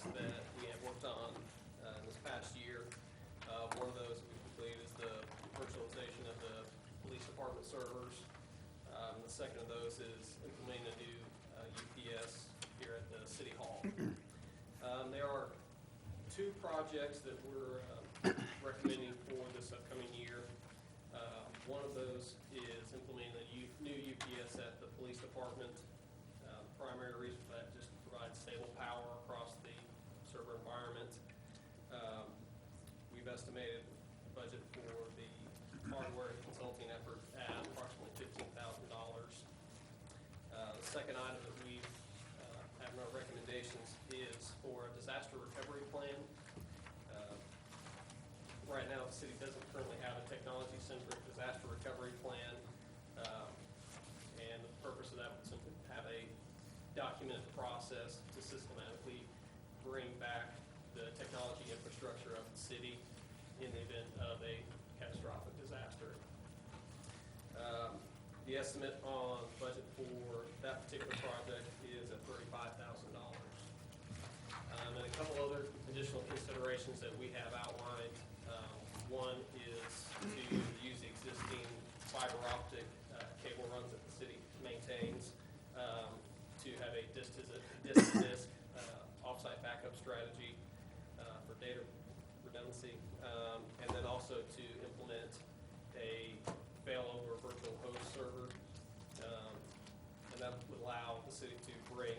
projects that we have worked on this past year. One of those we completed is the virtualization of the police department servers. The second of those is implementing a new UPS here at the City Hall. There are two projects that we're recommending for this upcoming year. One of those is implementing a new UPS at the police department. Primary reason for that just to provide stable power across the server environment. We've estimated the budget for the hardware consulting effort at approximately $15,000. The second item that we have in our recommendations is for a disaster recovery plan. Right now, the city doesn't currently have a technology-centric disaster recovery plan, and the purpose of that would simply have a documented process to systematically bring back the technology infrastructure of the city in the event of a catastrophic disaster. The estimate on budget for that particular project is at $35,000. And a couple other additional considerations that we have outlined. One is to use the existing fiber optic cable runs that the city maintains to have a disk-to-disk offsite backup strategy for data redundancy, and then also to implement a failover virtual host server, and that would allow the city to bring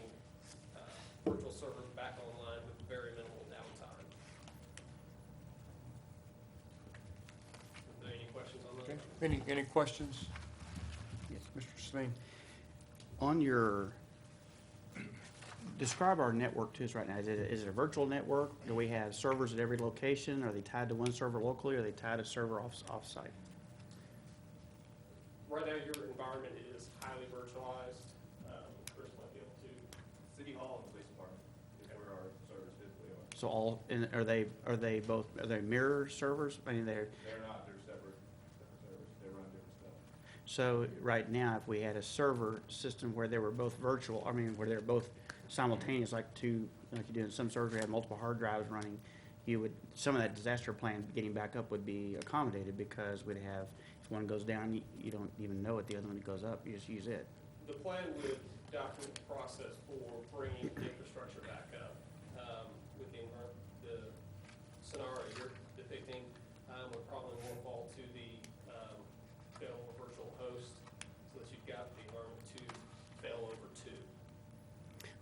virtual servers back online with very minimal downtime. Are there any questions on that? Okay. Any questions? Yes, Mr. Sleen. On your, describe our network to us right now. Is it a virtual network? Do we have servers at every location? Are they tied to one server locally, or are they tied to a server off-site? Right now, your environment is highly virtualized. Chris might be able to. City Hall and Police Department is where our servers physically are. So all, and are they mirror servers? I mean, They're not, they're separate servers. They run different stuff. so right now, if we had a server system where they were both virtual, I mean, where they're both simultaneous, like you do in some servers, you have multiple hard drives running, some of that disaster plan getting back up would be accommodated, because we'd have, if one goes down, you don't even know it, the other one goes up, you just use it. The plan would document the process for bringing the infrastructure back up. With the scenario you're depicting, would probably more fall to the failover virtual host, so that you've got the environment to fail over to.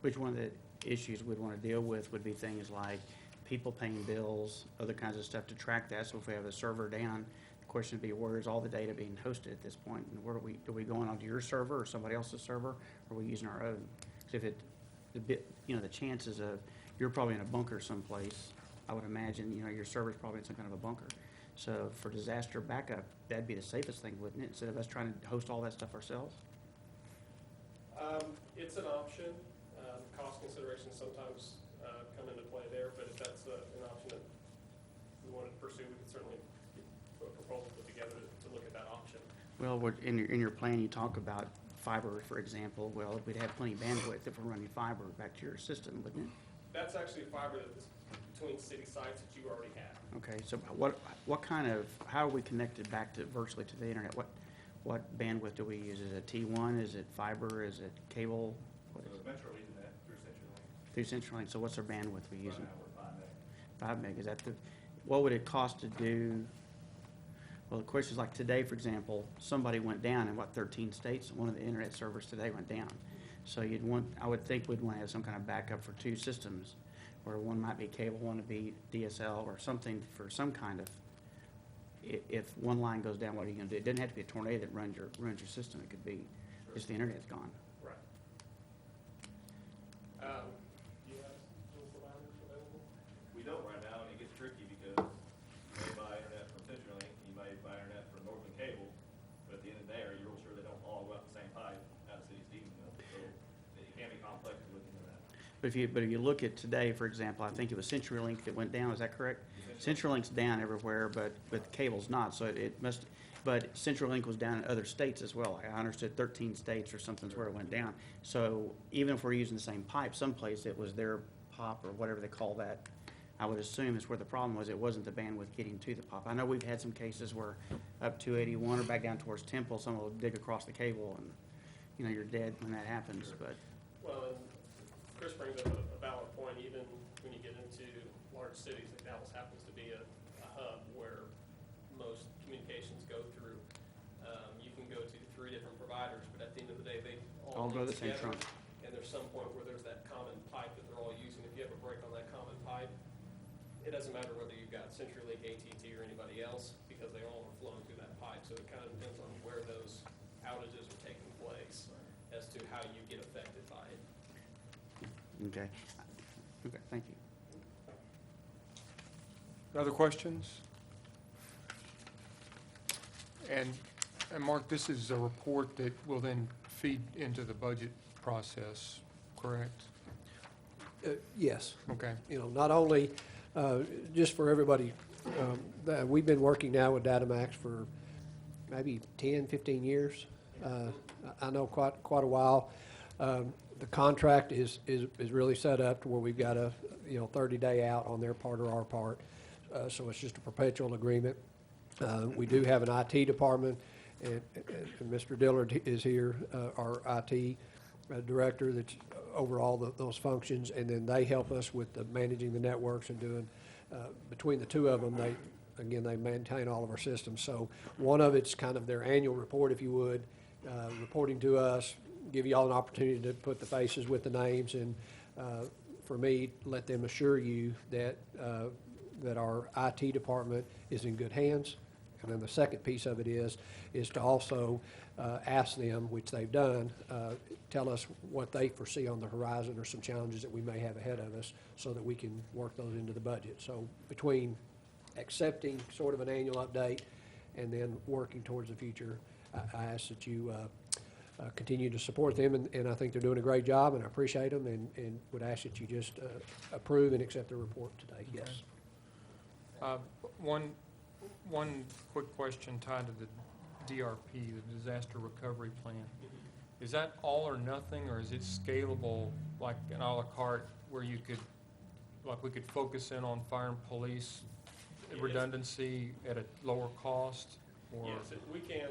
Which one of the issues we'd want to deal with would be things like people paying bills, other kinds of stuff to track that. So if we have a server down, the question would be, where is all the data being hosted at this point? And where are we going onto your server or somebody else's server, or are we using our own? Because if the chances of, you're probably in a bunker someplace, I would imagine, your server's probably in some kind of a bunker. So for disaster backup, that'd be the safest thing, wouldn't it? Instead of us trying to host all that stuff ourselves? It's an option. Cost considerations sometimes come into play there, but if that's an option that we wanted to pursue, we could certainly put a proposal together to look at that option. Well, in your plan, you talk about fiber, for example. Well, we'd have plenty of bandwidth if we're running fiber back to your system, wouldn't it? That's actually fiber that is between city sites that you already have. Okay, so what kind of, how are we connected back to virtually to the internet? What bandwidth do we use? Is it T1? Is it fiber? Is it cable? So Metro leads that through CenturyLink. Through CenturyLink. So what's our bandwidth we use? Right now we're 5 meg. 5 meg. Is that what would it cost to do? Well, the question is, like today, for example, somebody went down in 13 states. One of the internet servers today went down. So I would think we'd want to have some kind of backup for two systems, where one might be cable, one would be DSL or something, for some kind of, if one line goes down, what are you going to do? It doesn't have to be a tornado that runs your system. It could be just the internet's gone. Right. Do you have dual providers available? We don't right now, and it gets tricky because you may buy internet from CenturyLink, you may buy internet from Northern Cable, but at the end of the day, are you real sure they don't all go out the same pipe out of City Stephenville? So it can be complex looking at that. But if you look at today, for example, I think it was CenturyLink that went down. Is that correct? CenturyLink's down everywhere, but cable's not. So it must. But CenturyLink was down in other states as well. I understood 13 states or something's where it went down. So even if we're using the same pipe, someplace it was their pop or whatever they call that, I would assume is where the problem was. It wasn't the bandwidth getting to the pop. I know we've had some cases where up 281 or back down towards Temple, someone will dig across the cable and, you know, you're dead when that happens, but. Well, and Chris brings up a valid point. Even when you get into large cities, like Dallas happens to be a hub where most communications go through. You can go to 3 different providers, but at the end of the day, they all go to link the same together. trunk. And there's some point where there's that common pipe that they're all using. If you have a break on that common pipe, it doesn't matter whether you've got CenturyLink, AT&T, or anybody else, because they all are flowing through that pipe. So it kind of depends on where those outages are taking place as to how you get affected by it. Okay. Okay, thank you. Other questions? And Mark, this is a report that will then feed into the budget process, correct? Yes. Okay. You know, not only, just for everybody, that we've been working now with Datamax for maybe 10, 15 years. I know quite a while. The contract is really set up to where we've got a, 30-day out on their part or our part. So it's just a perpetual agreement. We do have an IT department, and Mr. Dillard is here, our IT director that's over all those functions, and then they help us with managing the networks and doing, between the two of them, they maintain all of our systems. So one of it's kind of their annual report, if you would, reporting to us, give you all an opportunity to put the faces with the names, and for me, let them assure you that that our IT department is in good hands. And then the second piece of it is to also ask them, which they've done, tell us what they foresee on the horizon or some challenges that we may have ahead of us so that we can work those into the budget. So between accepting sort of an annual update and then working towards the future, I ask that you continue to support them, and I think they're doing a great job, and I appreciate them, and would ask that you just approve and accept the report today. Okay. Yes. One quick question tied to the DRP, the Disaster Recovery Plan. Is that all or nothing, or is it scalable, like an a la carte, where you could, like we could focus in on fire and police redundancy at a lower cost? Or? Yes, we can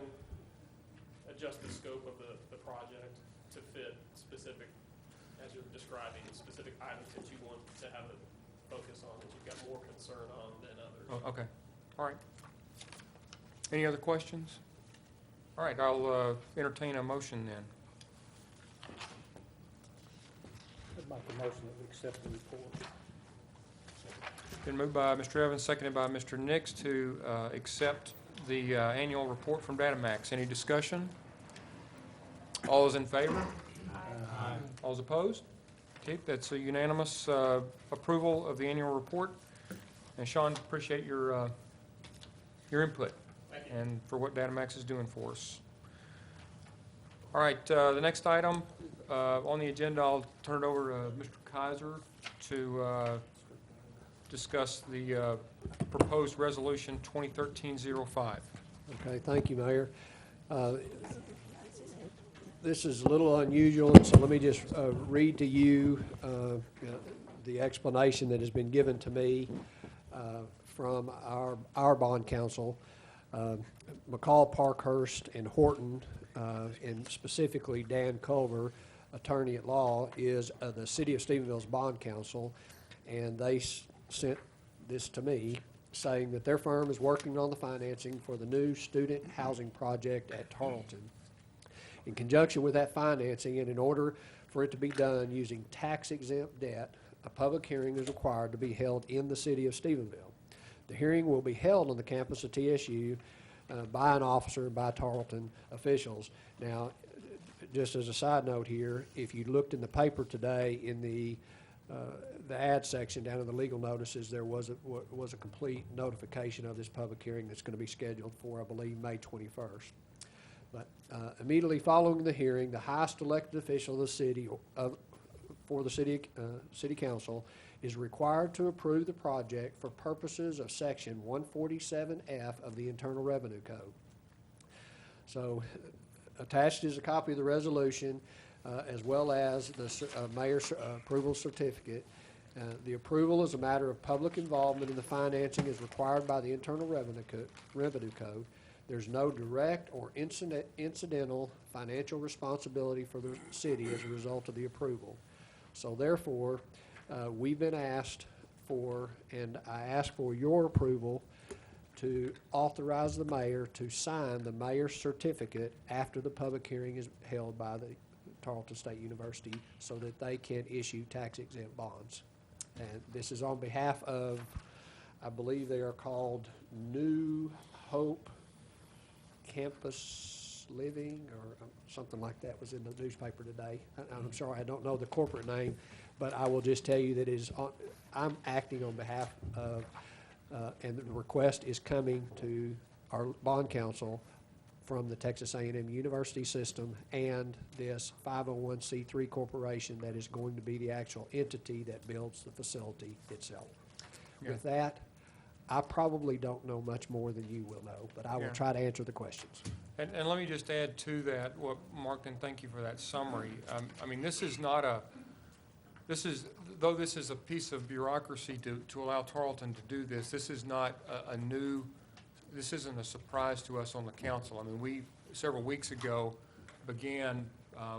adjust the scope of the project to fit specific, as you're describing, specific items that you want to have a focus on, that you've got more concern on than others. Oh, okay, all right. Any other questions? All right, I'll entertain a motion then. I'd make a motion that we accept the report. Been moved by Mr. Evans, seconded by Mr. Nix to accept the annual report from Datamax. Any discussion? All those in favor? Aye. All those opposed? Okay, that's a unanimous approval of the annual report. And Sean, appreciate your input and for what Datamax is doing for us. All right, the next item on the agenda, I'll turn it over to Mr. Kaiser to discuss the proposed resolution 2013-05. Okay, thank you, Mayor. This is a little unusual, and so let me just read to you the explanation that has been given to me from our bond counsel. McCall, Parkhurst, and Horton, and specifically Dan Culver, attorney at law, is the City of Stephenville's bond counsel, and they sent this to me saying that their firm is working on the financing for the new student housing project at Tarleton. In conjunction with that financing, and in order for it to be done using tax-exempt debt, a public hearing is required to be held in the City of Stephenville. The hearing will be held on the campus of TSU by an officer and by Tarleton officials. Now, just as a side note here, if you looked in the paper today in the ad section down in the legal notices, there was a complete notification of this public hearing that's going to be scheduled for, I believe, May 21st. But immediately following the hearing, the highest elected official of the city, for the city council, is required to approve the project for purposes of Section 147F of the Internal Revenue Code. So attached is a copy of the resolution as well as the mayor's approval certificate. The approval is a matter of public involvement in the financing as required by the Internal Revenue Code. There's no direct or incidental financial responsibility for the city as a result of the approval. So therefore, we've been asked for, and I ask for your approval to authorize the mayor to sign the mayor's certificate after the public hearing is held by the Tarleton State University so that they can issue tax-exempt bonds. And this is on behalf of, I believe they are called New Hope Campus Living, or something like that was in the newspaper today. I'm sorry, I don't know the corporate name, but I will just tell you that I'm acting on behalf of, and the request is coming to our bond council from the Texas A&M University system and this 501c3 corporation that is going to be the actual entity that builds the facility itself. Yeah. With that, I probably don't know much more than you will know, but I will Yeah. try to answer the questions. And let me just add to that, what, Mark, and thank you for that summary. I mean, this is not a, though this is a piece of bureaucracy to allow Tarleton to do this, this is not this isn't a surprise to us on the council. I mean, we, several weeks ago, began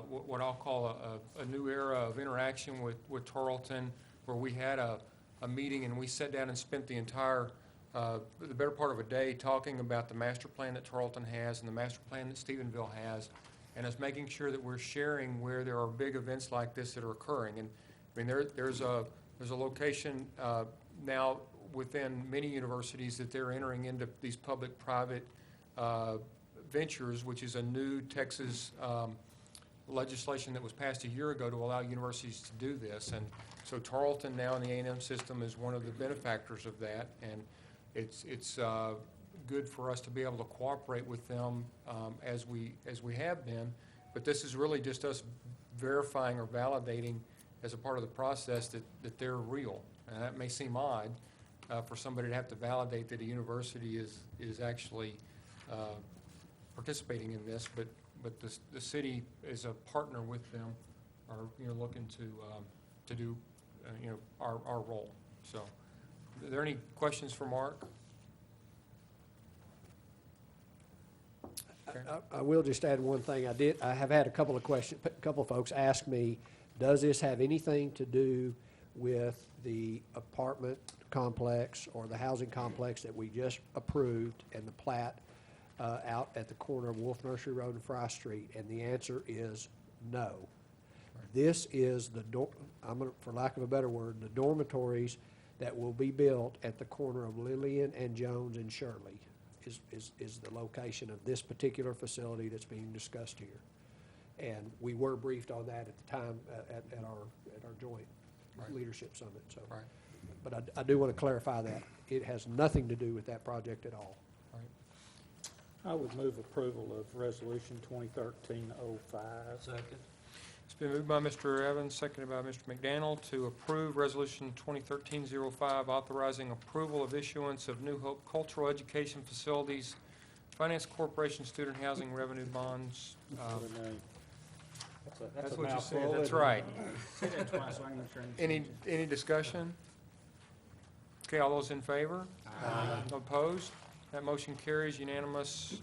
what I'll call a new era of interaction with Tarleton, where we had a meeting and we sat down and spent the entire, the better part of a day talking about the master plan that Tarleton has and the master plan that Stephenville has, and us making sure that we're sharing where there are big events like this that are occurring. And I mean, there's a location now within many universities that they're entering into these public-private ventures, which is a new Texas legislation that was passed a year ago to allow universities to do this. And so Tarleton now in the A&M system is one of the benefactors of that, and it's good for us to be able to cooperate with them as we have been. But this is really just us verifying or validating as a part of the process that they're real. And that may seem odd for somebody to have to validate that a university is actually participating in this, but the city is a partner with them, or looking to do our role. So, are there any questions for Mark? Okay. I will just add one thing. I have had a couple of folks ask me, does this have anything to do with the apartment complex or the housing complex that we just approved and the plat out at the corner of Wolf Nursery Road and Fry Street? And the answer is no. This is for lack of a better word, the dormitories that will be built at the corner of Lillian and Jones and Shirley is the location of this particular facility that's being discussed here. And we were briefed on that at the time at our joint leadership summit. So, Right. But I do want to clarify that. It has nothing to do with that project at all. I would move approval of Resolution 2013-05. Second. It's been moved by Mr. Evans, seconded by Mr. McDaniel, to approve Resolution 2013-05, authorizing approval of issuance of New Hope Cultural Education Facilities Finance Corporation Student Housing Revenue Bonds. That's a what you said, mouthful, that's isn't it? right. Say that twice so I can make sure I understand. Any discussion? Okay, all those in favor? Opposed? That motion carries unanimous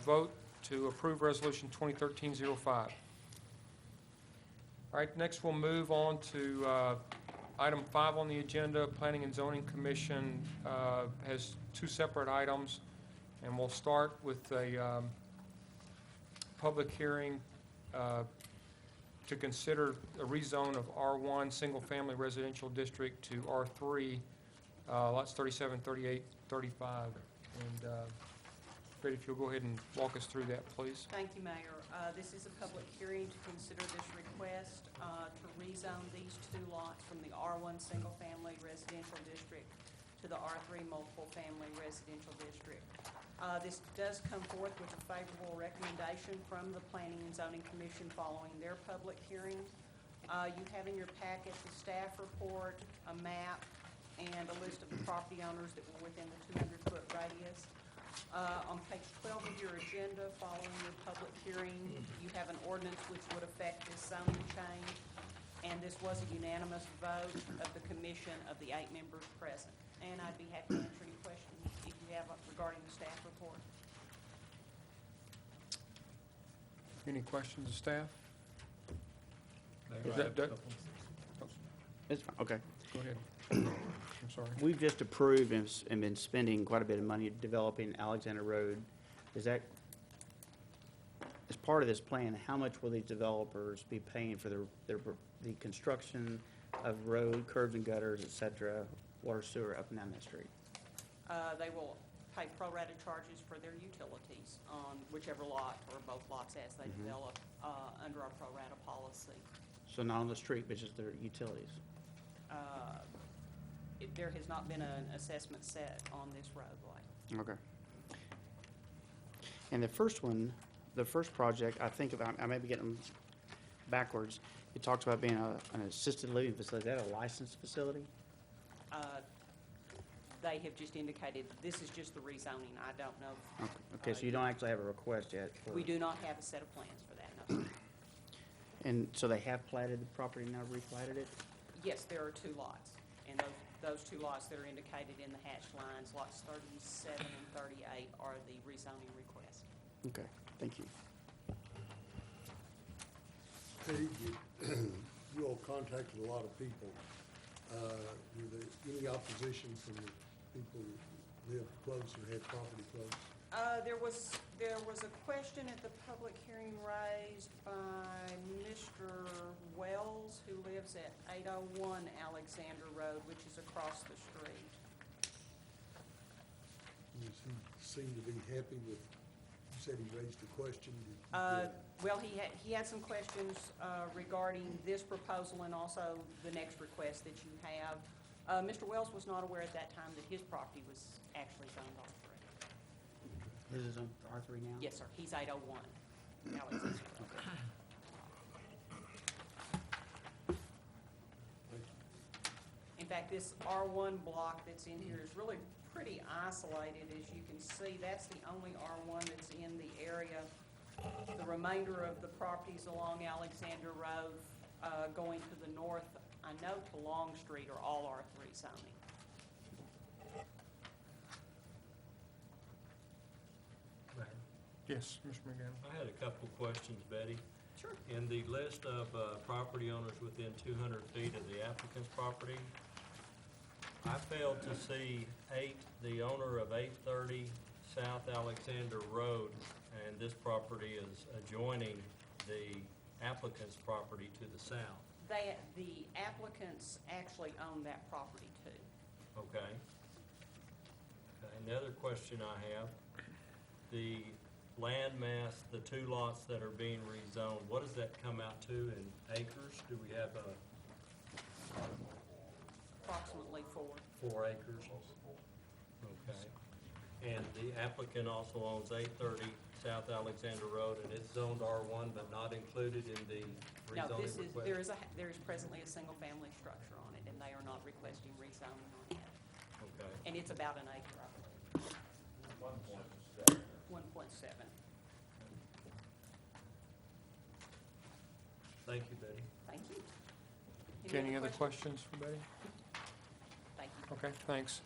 vote to approve Resolution 2013-05. All right, next we'll move on to item 5 on the agenda. Planning and Zoning Commission has 2 separate items, and we'll start with a public hearing to consider a rezone of R1 Single Family Residential District to R3 lots 37, 38, 35. And Betty, if you'll go ahead and walk us through that, please. Thank you, Mayor. This is a public hearing to consider this request to rezone these 2 lots from the R1 Single Family Residential District to the R3 Multiple Family Residential District. This does come forth with a favorable recommendation from the Planning and Zoning Commission following their public hearing. You have in your packet the staff report, a map, and a list of the property owners that were within the 200-foot radius. On page 12 of your agenda, following your public hearing, you have an ordinance which would affect this zoning change. And And this was a unanimous vote of the commission of the 8 members present. And I'd be happy to answer any questions if you have regarding the staff report. Any questions of staff? Mayor, Is I that- have a that- couple. It's fine, okay. Go ahead. I'm sorry. We've just approved and been spending quite a bit of money developing Alexander Road. Is that, as part of this plan, how much will these developers be paying for the construction of road, curbs and gutters, et cetera, water, sewer up and down that street? They will pay pro-rata charges for their utilities on whichever lot or both lots as they develop under our pro-rata policy. So not on the street, but just their utilities? There has not been an assessment set on this roadway. Okay. And the first one, the first project, I think about, I may be getting them backwards. It talks about being an assisted living facility. Is that a licensed facility? They have just indicated, this is just the rezoning. I don't know. Okay, so you don't actually have a request yet? for- We do not have a set of plans for that, no, sir. And so they have platted the property, now replatted it? Yes, there are 2 lots, and those 2 lots that are indicated in the hatched lines, lots 37 and 38, are the rezoning request. Okay, thank you. Steve, you all contacted a lot of people. Were there any opposition from the people who live close or had property close? There was a question at the public hearing raised by Mr. Wells, who lives at 801 Alexander Road, which is across the street. Does he seem to be happy with, you said he raised a question? Well, he had some questions regarding this proposal and also the next request that you have. Mr. Wells was not aware at that time that his property was actually zoned R3. This is on R3 now? Yes, sir, he's 801 Alexander Road. In fact, this R1 block that's in here is really pretty isolated. As you can see, that's the only R1 that's in the area. The remainder of the properties along Alexander Road, going to the north, I know to Long Street, are all R3 zoning. Mayor, Yes, Mr. McGann. I had a couple questions, Betty. Sure. In the list of property owners within 200 feet of the applicant's property, I failed to see the owner of 830 South Alexander Road, and this property is adjoining the applicant's property to the south. The applicants actually own that property too. Okay. And the other question I have, the land mass, the 2 lots that are being rezoned, what does that come out to in acres? Do we have Approximately 4. 4 acres? Okay. And the applicant also owns 830 South Alexander Road, and it's zoned R1, but not included in the No, rezoning request? there is presently a single-family structure on it, and they are not requesting rezoning on that. Okay. And it's about an acre, I believe. 1.7. 1.7. Thank you, Betty. Thank you. Any other questions for Betty? Thank you. Okay, thanks.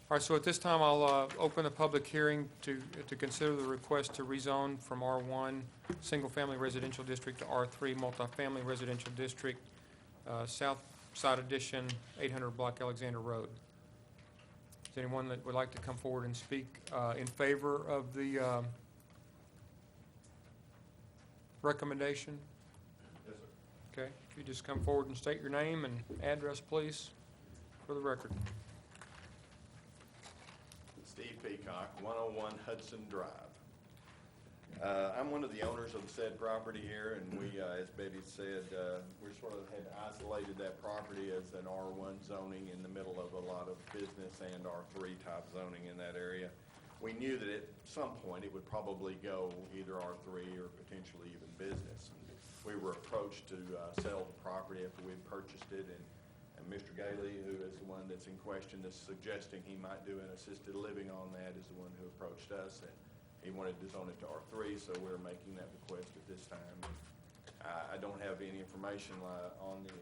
All right, so at this time, I'll open the public hearing to consider the request to rezone from R1 Single Family Residential District to R3 Multifamily Residential District, South Side Edition, 800 Block Alexander Road. Is there anyone that would like to come forward and speak in favor of the recommendation? Yes, sir. Okay, if you just come forward and state your name and address, please, for the record. Steve Peacock, 101 Hudson Drive. I'm one of the owners of the said property here, and we, as Betty said, we sort of had isolated that property as an R1 zoning in the middle of a lot of business and R3 type zoning in that area. We knew that at some point it would probably go either R3 or potentially even business. We were approached to sell the property after we'd purchased it, and Mr. Galey, who is the one that's in question, that's suggesting he might do an assisted living on that, is the one who approached us, and he wanted to zone it to R3, so we're making that request at this time. I don't have any information on the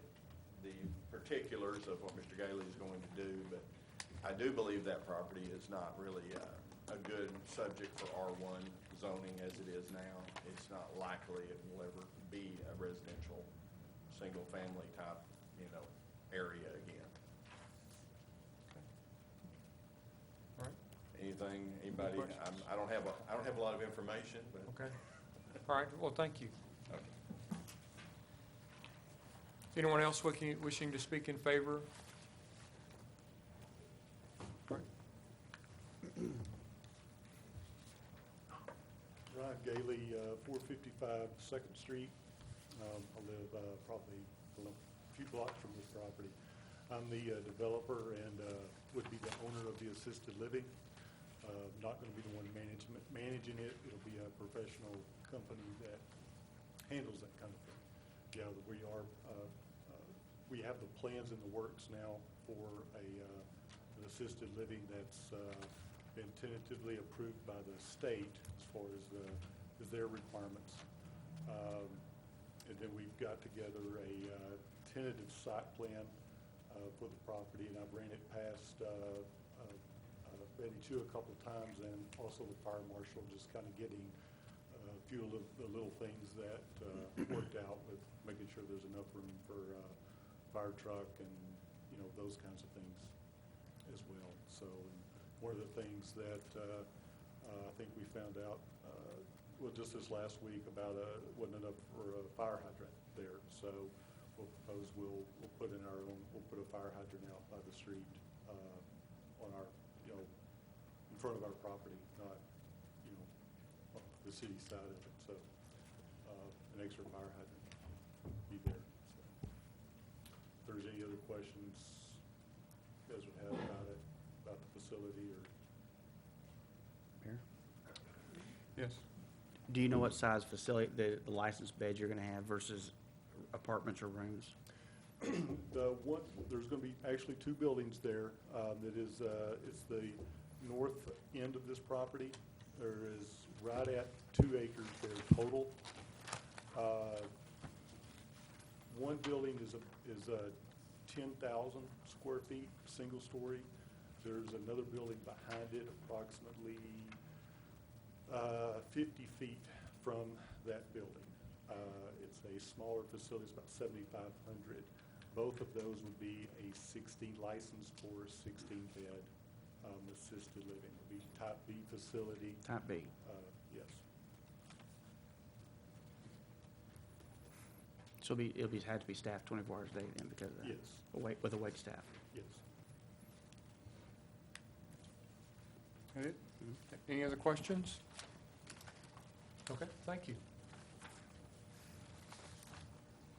the particulars of what Mr. Gailey is going to do, but I do believe that property is not really a good subject for R1 zoning as it is now. It's not likely it will ever be a residential, single-family type, area again. All right, Anything, anybody, questions? I don't have a lot of information, but. okay. All right, well, thank you. Okay. Anyone else wishing to speak in favor? All right. Ryan Gailey, 455 Second Street. I live probably a few blocks from this property. I'm the developer and would be the owner of the assisted living. Not going to be the one managing it. It'll be a professional company that handles that kind of thing. Yeah, we have the plans in the works now for an assisted living that's been tentatively approved by the state as far as their requirements. And then we've got together a tentative site plan for the property, and I've ran it past Betty Chu a couple of times, and also the fire marshal, just kind of getting a few of the little things that worked out with making sure there's enough room for fire truck and, those kinds of things as well. So one of the things that I think we found out, just this last week about wasn't enough for a fire hydrant there. So we'll propose we'll put in we'll put a fire hydrant out by the street on our, in front of our property, not, on the city side of it. So an extra fire hydrant be there. So if there's any other questions you guys would have about it, about the facility or. Mayor? Yes. Do you know what size facility, the licensed beds you're going to have versus apartments or rooms? There's going to be actually two buildings there. That is, it's the north end of this property. There is right at 2 acres there total. One building is 10,000 square feet, single story. There's another building behind it, approximately 50 feet from that building. It's a smaller facility, it's about 7,500. Both of those would be a licensed for a 16-bed assisted living. It would be type B facility. Type B. Yes. So it'll have to be staffed 24 hours a day then because of that? Yes. With a wait staff? Yes. Any other questions? Okay, thank you.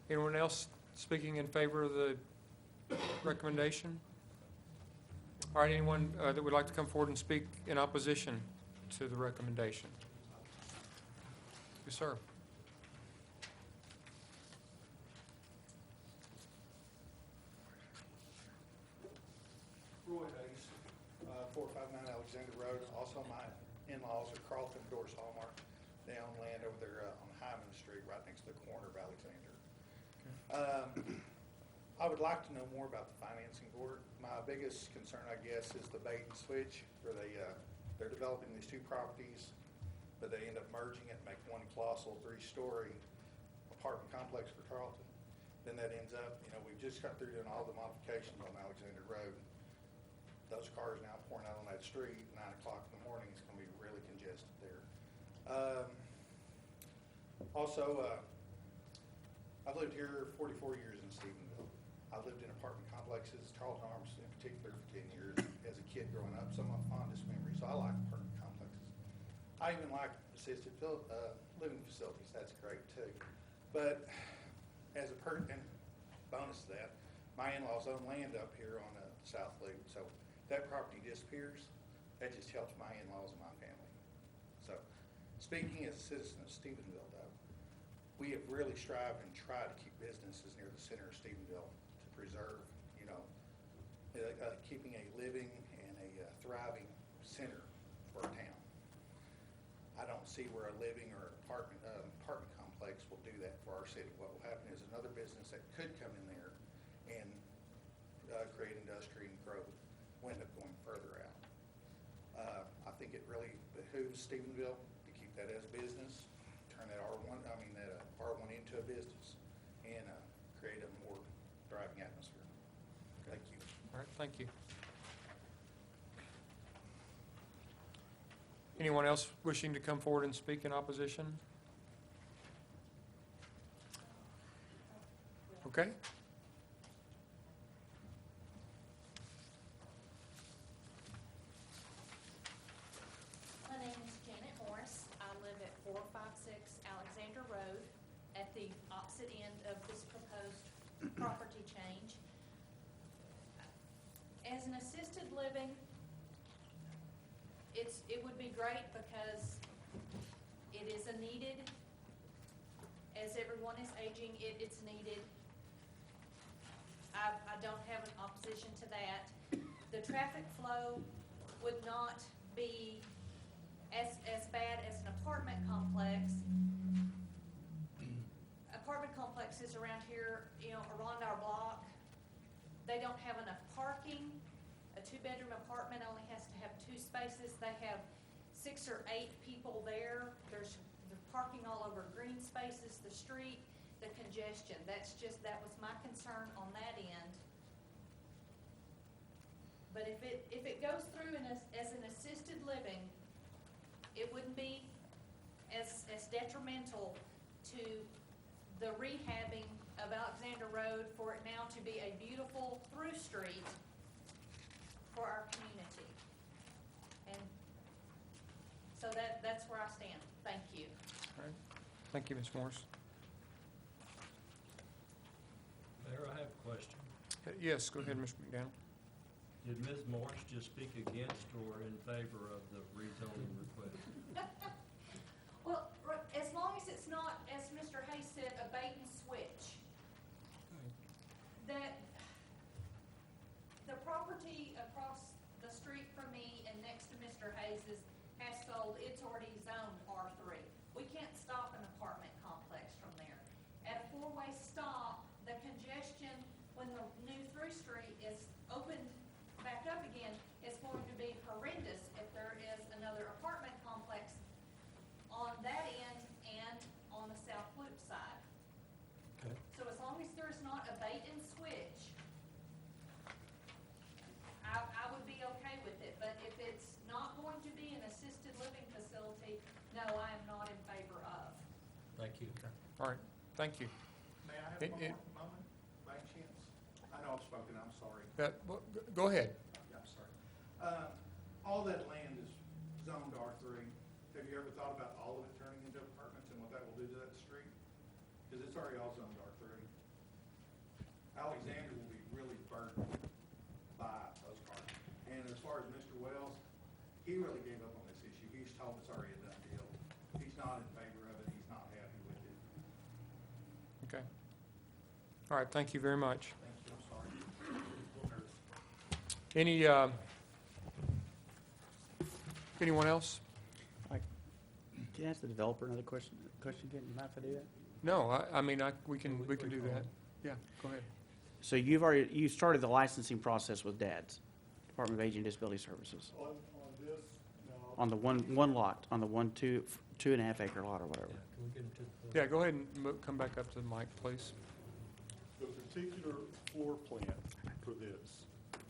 Anyone else speaking in favor of the recommendation? All right, anyone that would like to come forward and speak in opposition to the recommendation? Yes, sir. Roy Hayes, 459 Alexander Road. Also, my in-laws are Carlton Doors Hallmark. They own land over there on Hyman Street, right next to the corner of Alexander. I would like to know more about the financing board. My biggest concern, I guess, is the bait and switch, where they're developing these two properties, but they end up merging it and make one colossal 3-story apartment complex for Carlton. Then that ends up, we've just got through doing all the modifications on Alexander Road. Those cars now pouring out on that street, 9 o'clock in the morning, it's going to be really congested there. Also, I've lived here 44 years in Stephenville. I've lived in apartment complexes, Carlton Arms in particular, for 10 years as a kid growing up. Some of my fondest memories. So I like apartment complexes. I even like assisted living facilities. That's great too. But as a and bonus to that, my in-laws own land up here on South Loop. So that property disappears. That just helps my in-laws and my family. So speaking as a citizen of Stephenville, though, we have really strived and tried to keep businesses near the center of Stephenville to preserve, keeping a living and a thriving center for our town. I don't see where a living or apartment complex will do that for our city. What will happen is another business that could come in there and it really behooves Stephenville to keep that as a business, turn that R1 into a business, and create a more thriving atmosphere. Thank you. All right, thank you. Anyone else wishing to come forward and speak in opposition? Okay. My name is Janet Morris. I live at 456 Alexander Road at the opposite end of this proposed property change. As an assisted living, it would be great because it is a needed, as everyone is aging, it's needed. I don't have an opposition to that. The traffic flow would not be as bad as an apartment complex. Apartment complexes around here, around our block, they don't have enough parking. A 2-bedroom apartment only has to have 2 spaces. They have 6 or 8 people there. There's parking all over green spaces, the street, the congestion. That was my concern on that end. But if it goes through as an assisted living, it wouldn't be as detrimental to the rehabbing of Alexander Road for it now to be a beautiful through street for our community. And so that's where I stand. Thank you. All right. Thank you, Ms. Morris. Mayor, I have a question. Yes, go ahead, Mr. McDaniel. Did Ms. Morris just speak against or in favor of the rezoning request? Well, as long as it's not, as Mr. Hayes said, a bait and switch. That the property across the street from me and next to Mr. Hayes's has sold, it's already zoned R3. We can't stop an apartment complex from there. At a 4-way stop, the congestion when the new through street is opened back up again is going to be horrendous if there is another apartment complex on that end and on the South Loop side. Okay. So as long as there's not a bait and switch, I would be okay with it. But if it's not going to be an assisted living facility, no, I am not in favor of. Thank you. All right, thank you. May I have It- one more moment, by chance? I know I've spoken, I'm sorry. Go ahead. I'm sorry. All that land is zoned R3. Have you ever thought about all of it turning into apartments and what that will do to that street? Because it's already all zoned R3. Alexander will be really burdened by those cars. And as far as Mr. Wells, he really gave up on this issue. He's told it's already a done deal. He's not in favor of it. He's not happy with it. Okay. All right, thank you very much. Thank you, I'm sorry. A little nervous. Any, anyone else? Can you ask the developer another question? Ken, you mind if I do that? No, we can do that. Yeah, go ahead. So you started the licensing process with DADS, Department of Aging and Disability Services, On this, no. on the one lot, on the 2.5 acre lot or whatever. Can we get into the point? Yeah, go ahead and come back up to the mic, please. The particular floor plan for this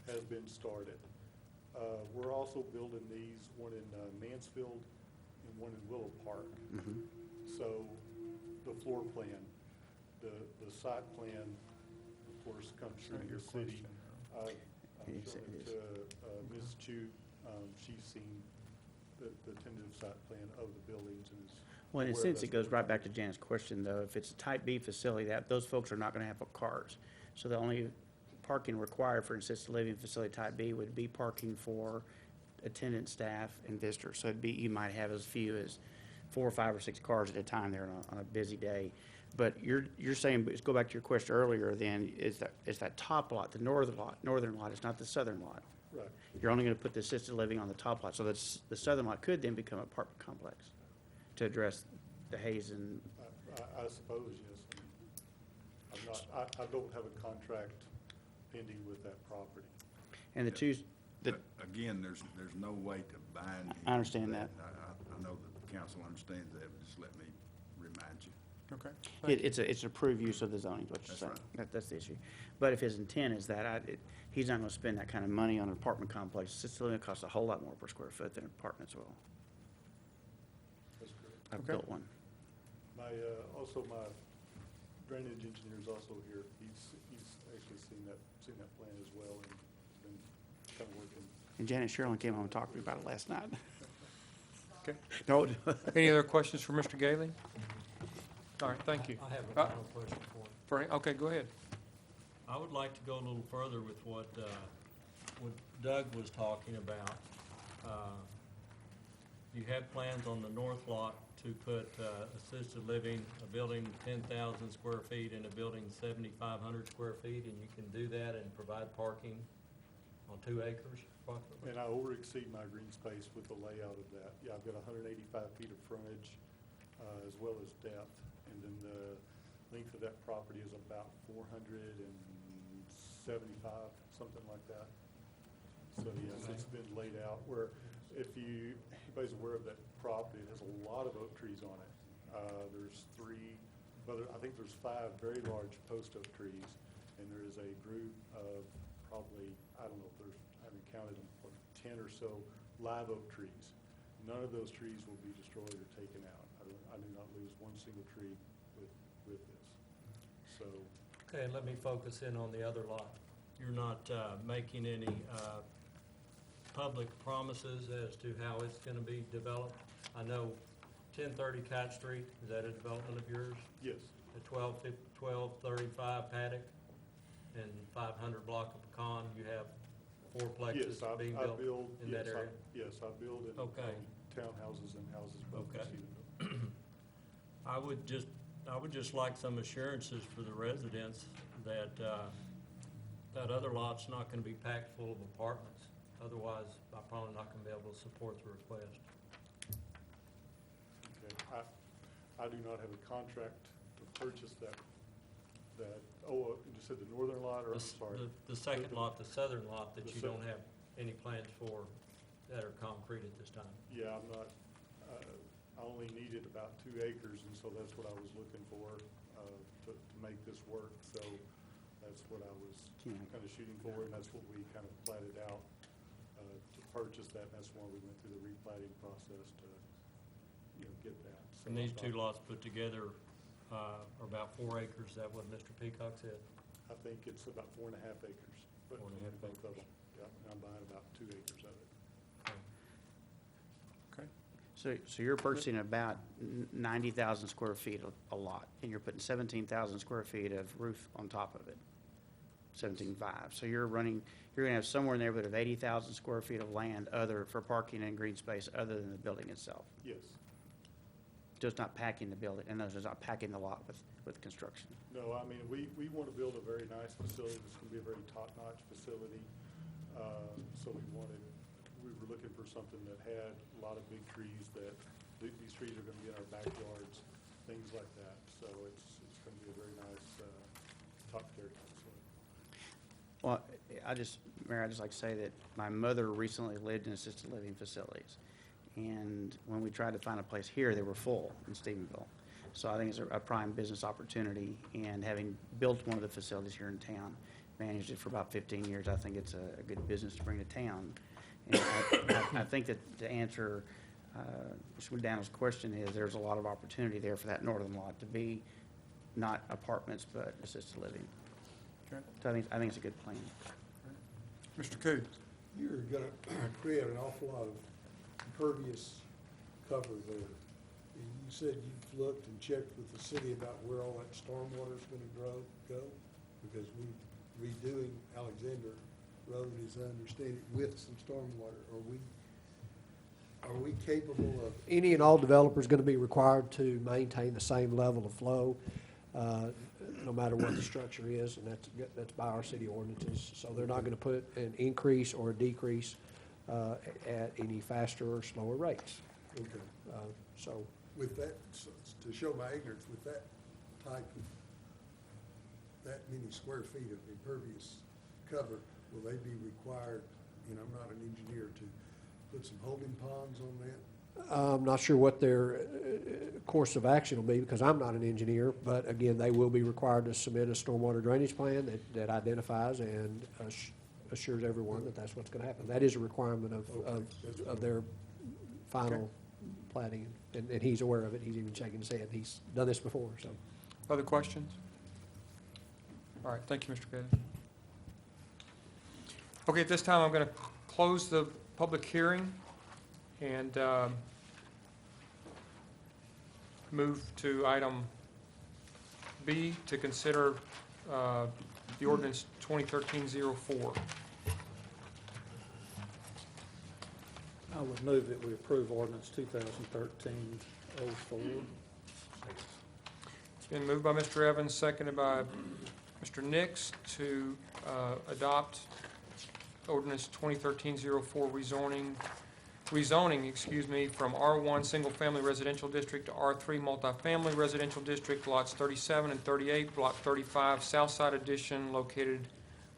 has been started. We're also building these, one in Mansfield and one in Willow Park. Mhm. So the floor plan, the site plan, of course, comes through Not your your city. question, I'm Yes, showing it it is. to Ms. Chu. She's seen the tentative site plan of the buildings and is Well, in a aware sense, that's it goes what- right back to Janet's question, though. If it's a type B facility, those folks are not gonna have cars. So the only parking required for an assisted living facility type B would be parking for attendant staff and visitors. So you might have as few as 4 or 5 or 6 cars at a time there on a busy day. But you're saying, let's go back to your question earlier then, is that top lot, the northern lot, it's not the southern lot. Right. You're only gonna put the assisted living on the top lot, so that's, the southern lot could then become an apartment complex to address the Hayes and, I suppose, yes. I'm not, I don't have a contract pending with that property. and the Again, there's no way to bind him. I understand that. I know that the council understands that, but just let me remind you. Okay. It's an approved use of the zoning, is what you're That's saying. right. That's the issue. But if his intent is that, he's not gonna spend that kind of money on an apartment complex. Assisted living costs a whole lot more per square foot than apartments will. That's correct. I've Okay. built one. Also my drainage engineer is also here. He's actually seen that plan as well and been kind of working. And Janet Sherlin came home and talked to me about it last night. Okay. No, Any other questions for Mr. Gailey? All right, thank you. I have a final question for you. Okay, go ahead. I would like to go a little further with what Doug was talking about. You had plans on the north lot to put assisted living, a building 10,000 square feet and a building 7,500 square feet, and you can do that and provide parking on 2 acres approximately? And I over exceed my green space with the layout of that. Yeah, I've got 185 feet of frontage as well as depth. And then the length of that property is about 475, something like that. So yes, it's been laid out where if anybody's aware of that property, it has a lot of oak trees on it. There's 5 very large post oak trees, and there is a group of probably, I don't know if there's, I haven't counted them, 10 or so live oak trees. None of those trees will be destroyed or taken out. I do not lose one single tree with this. So. Okay, let me focus in on the other lot. You're not making any public promises as to how it's going to be developed? I know 1030 Kite Street, is that a development of yours? Yes. The 1235 Paddock and 500 block of Pecan, you have 4 plexes Yes, being I built build, in yes, that area? yes, I build in Okay. townhouses and houses both in Okay. Stephenville. I would just like some assurances for the residents that that other lot's not gonna be packed full of apartments. Otherwise, I'm probably not gonna be able to support the request. Okay, I do not have a contract to purchase that, you said the northern lot, or I'm sorry? The second lot, the southern lot that The you don't have any plans for that are concrete at this time. Yeah, I'm not, I only needed about 2 acres, and so that's what I was looking for, to make this work. So that's what I was kind of shooting for, and that's what we kind of platted out, to purchase that. That's why we went through the replatting process to, get that. So And these I 2 thought- lots put together are about 4 acres, is that what Mr. Peacock said? I think it's about 4.5 acres. But 4.5 both of acres. them. Yeah, and I'm buying about 2 acres of it. Okay. So you're purchasing about 90,000 square feet a lot, and you're putting 17,000 square feet of roof on top of it. 17.5. So you're gonna have somewhere in the neighborhood of 80,000 square feet of land for parking and green space other than the building itself. Yes. Just not packing the building, and those are not packing the lot with construction. No, I mean, we want to build a very nice facility. It's going to be a very top-notch facility. So we were looking for something that had a lot of big trees these trees are going to be in our backyards, things like that. So it's going to be a very nice, top-tier facility. Well, Mayor, I'd just like to say that my mother recently lived in assisted living facilities. And when we tried to find a place here, they were full in Stephenville. So I think it's a prime business opportunity, and having built one of the facilities here in town, managed it for about 15 years, I think it's a good business to bring to town. And I think that to answer Mr. McDaniel's question is there's a lot of opportunity there for that northern lot to be not apartments, but assisted living. Okay. So I think it's a good plan. Mr. Koo? You're gonna create an awful lot of impervious cover there. You said you've looked and checked with the city about where all that stormwater is gonna go? Because we redoing Alexander Road, as I understand it, with some stormwater. Are we capable of? Any and all developers going to be required to maintain the same level of flow, no matter what the structure is, and that's by our city ordinances. So they're not going to put an increase or a decrease at any faster or slower rates. Okay. So With that, to show my ignorance, with that type of, that many square feet of impervious cover, will they be required and I'm not an engineer, to put some holding ponds on that? I'm not sure what their course of action will be, because I'm not an engineer, but again, they will be required to submit a stormwater drainage plan that identifies and assures everyone that that's what's gonna happen. That is a requirement of their final plating, and he's aware of it, he's even shaking his head, he's done this before, so. Other questions? All right, thank you, Mr. Gailey. Okay, at this time, I'm going to close the public hearing and move to item B, to consider the ordinance 2013-04. I would move that we approve ordinance 2013-04. It's been moved by Mr. Evans, seconded by Mr. Nix, to adopt ordinance 2013-04, rezoning, from R1 Single Family Residential District to R3 Multifamily Residential District, lots 37 and 38, block 35, South Side Addition, located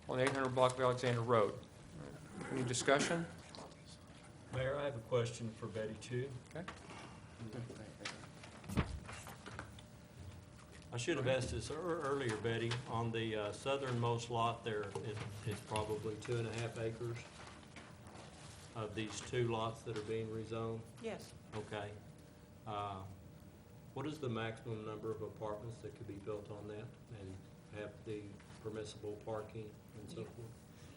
on the 800 block of Alexander Road. Any discussion? Mayor, I have a question for Betty Chu. Okay. I should have asked this earlier, Betty. On the southernmost lot there, it's probably 2.5 acres of these two lots that are being rezoned? Yes. Okay. What is the maximum number of apartments that could be built on that and have the permissible parking and so forth?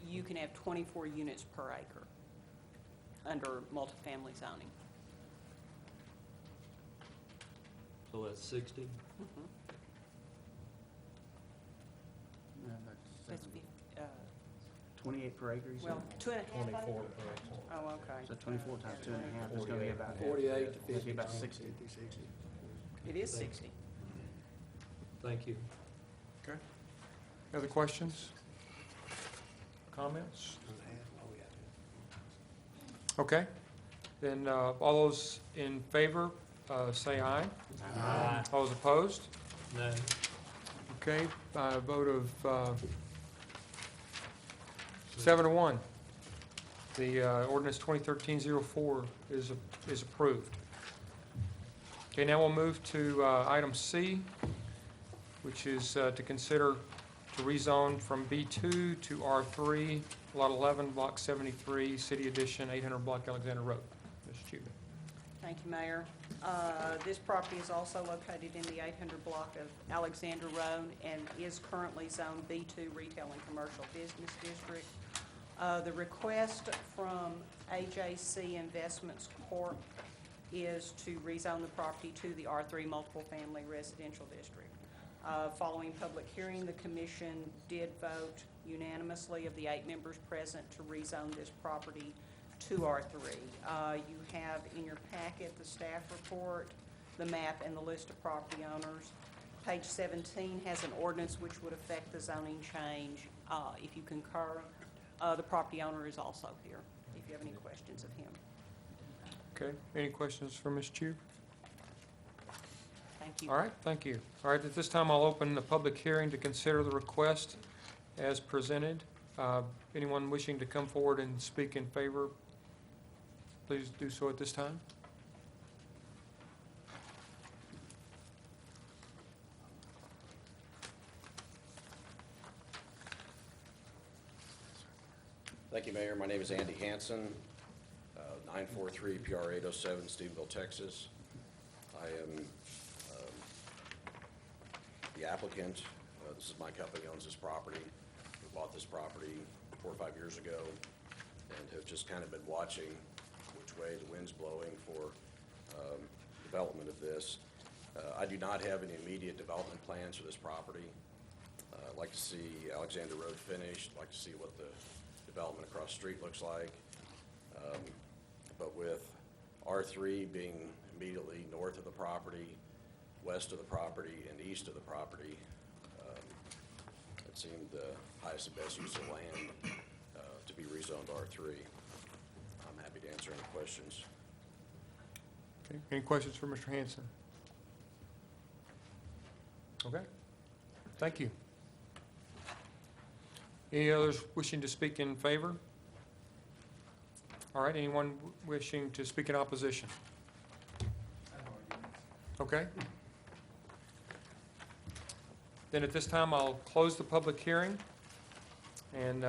You can have 24 units per acre under multifamily zoning. So that's 60? Mhm. That's, 28 per acre, you said? well, 2.5 24 acres? per acre. Oh, okay. So 24 times 2.5 is gonna be about, 48 to 50. it'd be about 60. It is 60. Thank you. Okay. Other questions? Comments? Okay. Then all those in favor, say aye. Aye. All those opposed? No. Okay, by a vote of 7-1, the ordinance 2013-04 is approved. Okay, now we'll move to item C, which is to consider to rezone from B2 to R3, Lot 11, Block 73, City Edition, 800 Block Alexander Road. Ms. Chuba. Thank you, Mayor. This property is also located in the 800 block of Alexander Road and is currently zoned B2 Retail and Commercial Business District. The request from AJC Investments Corp. is to rezone the property to the R3 Multiple Family Residential District. Following public hearing, the commission did vote unanimously of the 8 members present to rezone this property to R3. You have in your packet the staff report, the map, and the list of property owners. Page 17 has an ordinance which would affect the zoning change. If you concur, the property owner is also here, if you have any questions of him. Okay, any questions for Ms. Chu? Thank you. All right, thank you. All right, at this time, I'll open the public hearing to consider the request as presented. Anyone wishing to come forward and speak in favor, please do so at this time. Thank you, Mayor. My name is Andy Hanson, 943 PR 807, Stephenville, Texas. I am the applicant. This is my company, owns this property. We bought this property 4 or 5 years ago and have just kind of been watching which way the wind's blowing for development of this. I do not have any immediate development plans for this property. I'd like to see Alexander Road finished. I'd like to see what the development across the street looks like. But with R3 being immediately north of the property, west of the property, and east of the property, it seemed the highest and best use of land to be rezoned R3. I'm happy to answer any questions. Okay, any questions for Mr. Hanson? Okay, thank you. Any others wishing to speak in favor? All right, anyone wishing to speak in opposition? Okay. Then at this time, I'll close the public hearing and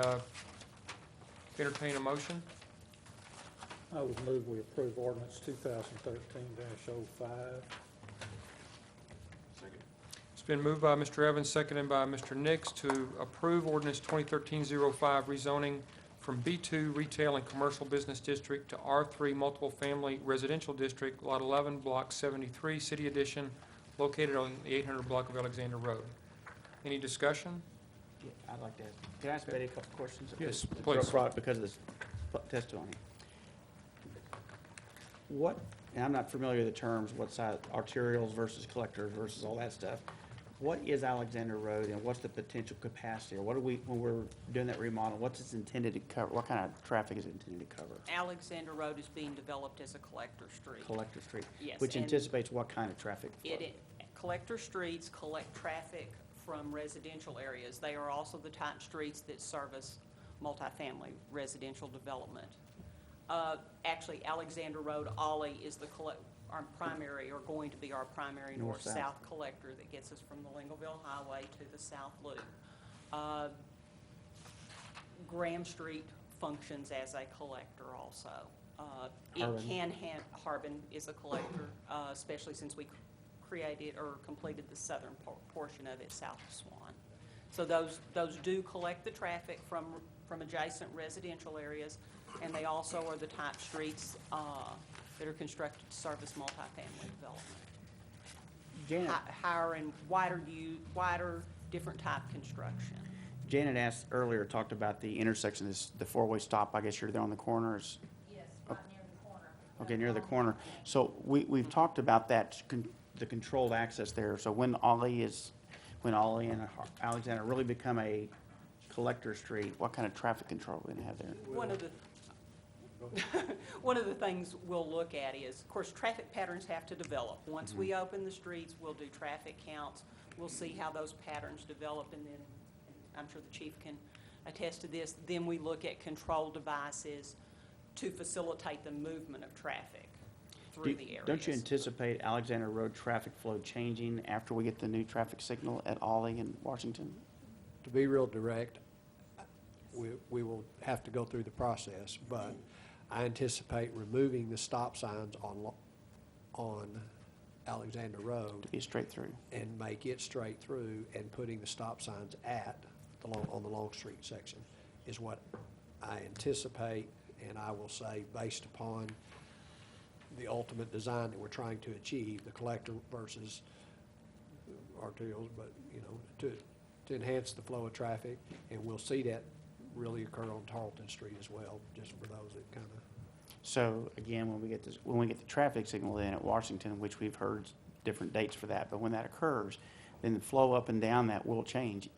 entertain a motion. I would move we approve ordinance 2013-05. It's been moved by Mr. Evans, seconded by Mr. Nix to approve ordinance 2013-05 rezoning from B2 Retail and Commercial Business District to R3 Multiple Family Residential District, Lot 11, Block 73, City Edition, located on the 800 block of Alexander Road. Any discussion? Yeah, I'd like to ask, can I ask Betty a couple questions? Yes, It's please. brought because of this testimony. What, and I'm not familiar with the terms, what side, arterials versus collectors versus all that stuff. What is Alexander Road and what's the potential capacity? Or what do we, when we're doing that remodel, what's it intended to cover? What kind of traffic is it intended to cover? Alexander Road is being developed as a collector street. Collector Street? Yes, Which and anticipates what kind of traffic flow? Collector streets collect traffic from residential areas. They are also the type streets that service multifamily residential development. Actually, Alexander Road, Ollie is our primary, or going to be our primary North-south. north-south collector that gets us from the Lingleville Highway to the South Loop. Graham Street functions as a collector also. Harbin is a collector, especially since we created or completed the southern portion of it south of Swan. So those do collect the traffic from adjacent residential areas, and they also are the type streets that are constructed to service multifamily development. Janet, Higher and wider, different type construction. Janet asked earlier, talked about the intersection, the four-way stop. I guess you're there on the corners. Yes, right near the corner. Okay, near the corner. So we've talked about that, the controlled access there. So when Ollie and Alexander really become a collector street, what kind of traffic control are we gonna have there? One of the things we'll look at is, of course, traffic patterns have to develop. Once we open the streets, we'll do traffic counts. We'll see how those patterns develop, and then, and I'm sure the chief can attest to this, then we look at control devices to facilitate the movement of traffic through the areas. Don't you anticipate Alexander Road traffic flow changing after we get the new traffic signal at Ollie and Washington? To be real direct, we will have to go through the process, but I anticipate removing the stop signs on Alexander Road To be straight through? and make it straight through, and putting the stop signs on the Long Street section is what I anticipate, and I will say, based upon the ultimate design that we're trying to achieve, the collector versus arterials, but, to enhance the flow of traffic, and we'll see that really occur on Tarleton Street as well, just for those that kind of. So again, when we get the traffic signal in at Washington, which we've heard different dates for that, but when that occurs, then the flow up and down that will change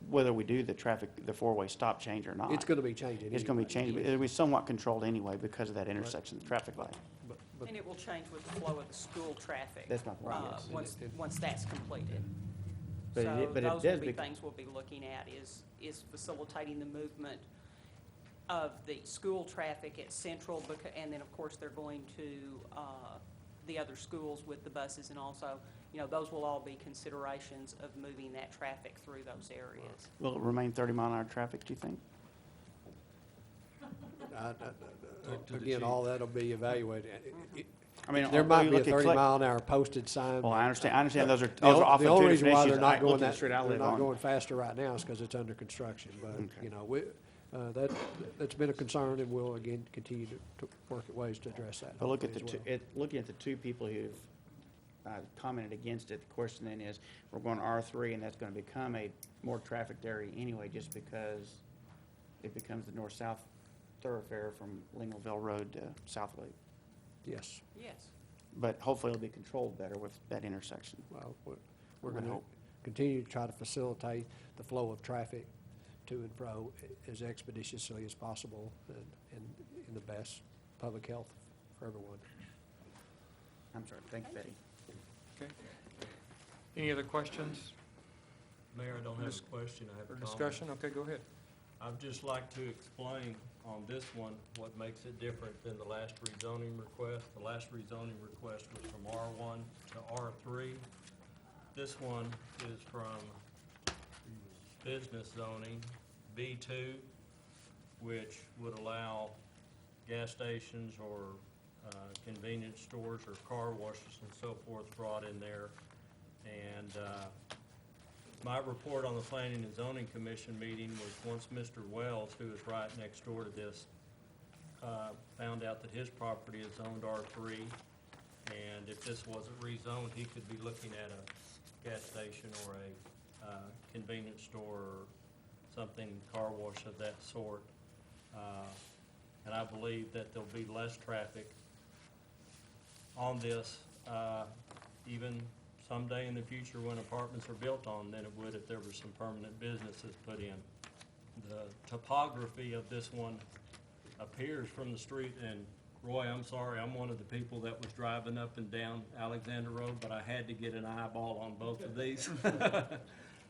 whether we do the four-way stop change or not. It's going to be changing. It's going to be anyway. changing, but it'll be somewhat controlled anyway because of that intersection, the traffic light. But And it will change with the flow of the school traffic. That's my point, yes. Once that's completed. But So it those will does be bec- things we'll be looking at is facilitating the movement of the school traffic at Central, and then, of course, they're going to the other schools with the buses, and also, those will all be considerations of moving that traffic through those areas. Will it remain 30-mile-an-hour traffic, do you think? Again, all that'll be evaluated. I mean, There when might you be a look at 30-mile-an-hour posted sign. Well, I understand those are The often only two reason different why issues. they're not going Look at the that, street I they're live not on. going faster right now is because it's under construction. But, that's been a concern, and we'll again continue to work at ways to address that. But hopefully as well. looking at the two people who've commented against it, the question then is, we're going to R3, and that's going to become a more trafficked area anyway, just because it becomes the north-south thoroughfare from Lingleville Road to South Loop. Yes. Yes. But hopefully it'll be controlled better with that intersection. Well, we're Would going to hope. continue to try to facilitate the flow of traffic to and fro as expeditiously as possible, and in the best public health for everyone. I'm sorry, thank you, Betty. Okay. Any other questions Mayor, I don't have a question, I have a or comment. discussion? Okay, go ahead. I'd just like to explain on this one what makes it different than the last rezoning request. The last rezoning request was from R1 to R3. This one is from business zoning, B2, which would allow gas stations or convenience stores or car washes and so forth brought in there. And my report on the Planning and Zoning Commission meeting was once Mr. Wells, who is right next door to this, found out that his property is zoned R3, and if this wasn't rezoned, he could be looking at a gas station or a convenience store or something, car wash of that sort. And I believe that there'll be less traffic on this, even someday in the future when apartments are built on, than it would if there were some permanent businesses put in. The topography of this one appears from the street, and Roy, I'm sorry, I'm one of the people that was driving up and down Alexander Road, but I had to get an eyeball on both of these.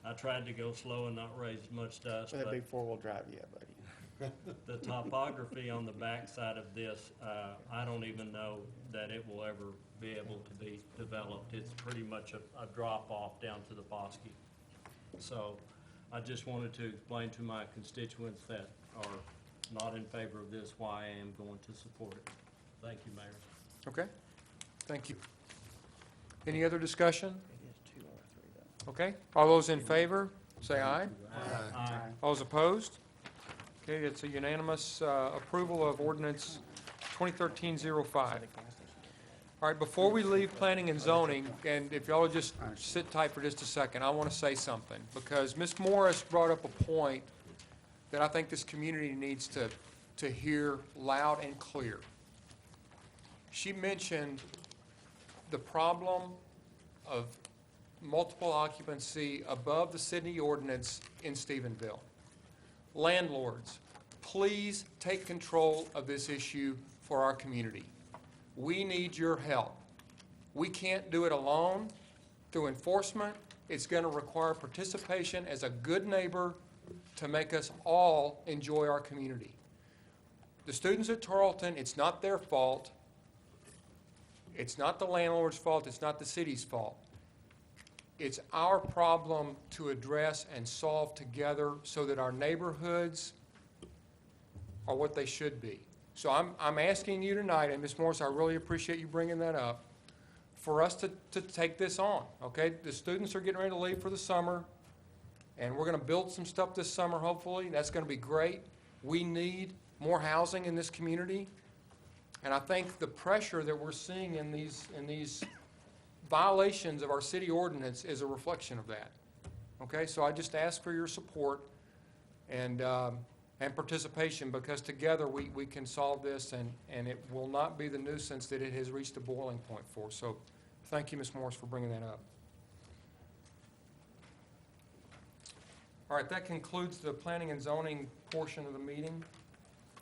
I tried to go slow and not raise much dust. With a but big four-wheel drive, yeah, buddy. the topography on the backside of this, I don't even know that it will ever be able to be developed. It's pretty much a drop-off down to the Bosque. So I just wanted to explain to my constituents that are not in favor of this why I am going to support it. Thank you, Mayor. Okay, thank you. Any other discussion? It is 2 or 3, though. Okay, all those in favor, say aye. Aye. All those opposed? Okay, it's a unanimous approval of ordinance 2013-05. All right, before we leave planning and zoning, and if y'all would just sit tight for just a second, I want to say something, because Ms. Morris brought up a point that I think this community needs to hear loud and clear. She mentioned the problem of multiple occupancy above the city ordinance in Stephenville. Landlords, please take control of this issue for our community. We need your help. We can't do it alone through enforcement. It's going to require participation as a good neighbor to make us all enjoy our community. The students at Tarleton, it's not their fault. It's not the landlord's fault. It's not the city's fault. It's our problem to address and solve together so that our neighborhoods are what they should be. So I'm asking you tonight, and Ms. Morris, I really appreciate you bringing that up, for us to take this on, okay? The students are getting ready to leave for the summer, and we're going to build some stuff this summer, hopefully. That's going to be great. We need more housing in this community, and I think the pressure that we're seeing in these violations of our city ordinance is a reflection of that. Okay, so I just ask for your support and participation, because together we can solve this, and it will not be the nuisance that it has reached a boiling point for. So thank you, Ms. Morris, for bringing that up. All right, that concludes the planning and zoning portion of the meeting,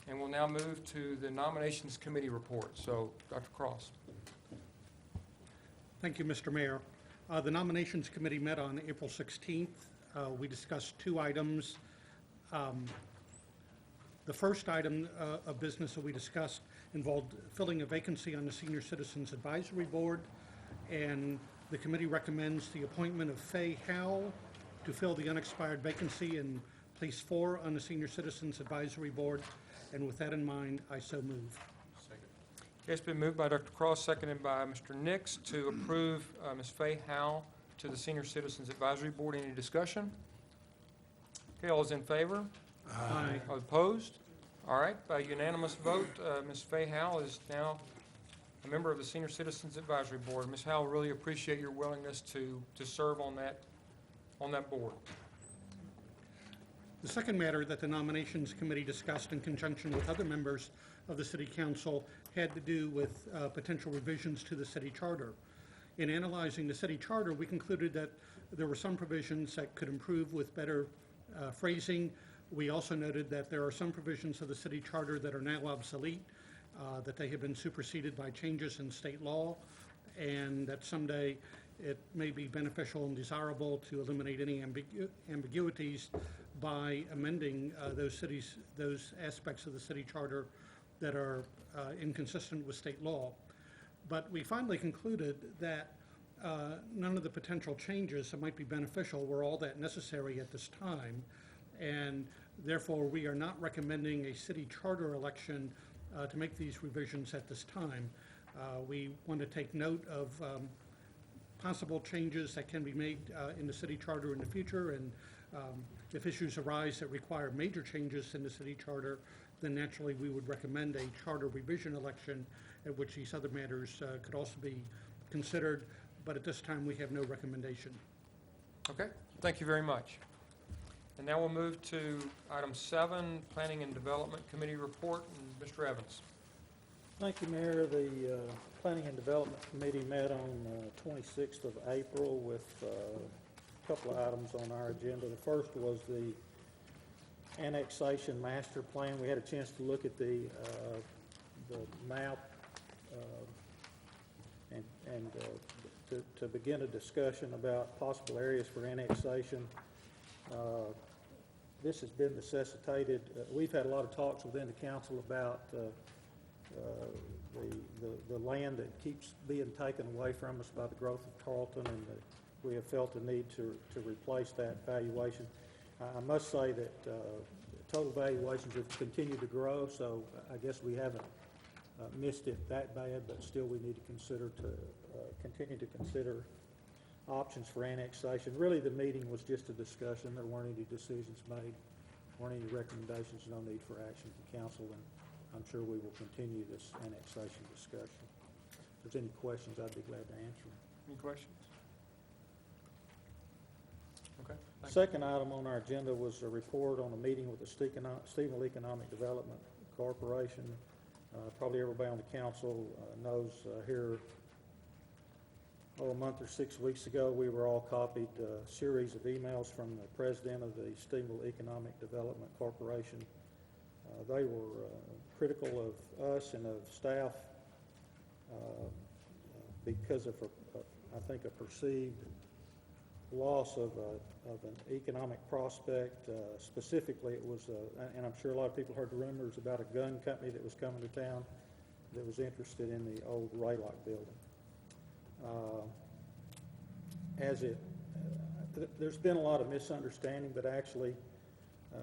and we'll now move to the nominations committee report. So, Dr. Cross. Thank you, Mr. Mayor. The Nominations Committee met on April 16th. We discussed 2 items. The first item of business that we discussed involved filling a vacancy on the Senior Citizens Advisory Board, and the committee recommends the appointment of Faye Howell to fill the unexpired vacancy in place 4 on the Senior Citizens Advisory Board, and with that in mind, I so move. It's been moved by Dr. Cross, seconded by Mr. Nix, to approve Ms. Faye Howell to the Senior Citizens Advisory Board. Any discussion? Okay, all those in favor? Aye. All opposed? All right, by unanimous vote, Ms. Faye Howell is now a member of the Senior Citizens Advisory Board. Ms. Howell, really appreciate your willingness to serve on that board. The second matter that the Nominations Committee discussed in conjunction with other members of the City Council had to do with potential revisions to the city charter. In analyzing the city charter, we concluded that there were some provisions that could improve with better phrasing. We also noted that there are some provisions of the city charter that are now obsolete, that they have been superseded by changes in state law, and that someday it may be beneficial and desirable to eliminate any ambiguities by amending those aspects of the city charter that are inconsistent with state law. But we finally concluded that none of the potential changes that might be beneficial were all that necessary at this time, and therefore we are not recommending a city charter election to make these revisions at this time. We want to take note of possible changes that can be made in the city charter in the future, and if issues arise that require major changes in the city charter, then naturally we would recommend a charter revision election at which these other matters could also be considered, but at this time we have no recommendation. Okay, thank you very much. And now we'll move to item 7, Planning and Development Committee report, and Mr. Evans. Thank you, Mayor. The Planning and Development Committee met on 26th of April with a couple of items on our agenda. The first was the annexation master plan. We had a chance to look at the map and to begin a discussion about possible areas for annexation. This has been necessitated. We've had a lot of talks within the council about the land that keeps being taken away from us by the growth of Tarleton, and we have felt the need to replace that valuation. I must say that total valuations have continued to grow, so I guess we haven't missed it that bad, but still we need to continue to consider options for annexation. Really, the meeting was just a discussion. There weren't any decisions made, weren't any recommendations, no need for action from council, and I'm sure we will continue this annexation discussion. If there's any questions, I'd be glad to answer them. Any questions? Okay. Second item on our agenda was a report on a meeting with the Stephenville Economic Development Corporation. Probably everybody on the council knows here a month or 6 weeks ago, we were all copied a series of emails from the president of the Stephenville Economic Development Corporation. They were critical of us and of staff because of, I think, a perceived loss of an economic prospect. Specifically, it was, and I'm sure a lot of people heard the rumors about a gun company that was coming to town that was interested in the old Raylock building. There's been a lot of misunderstanding, but actually,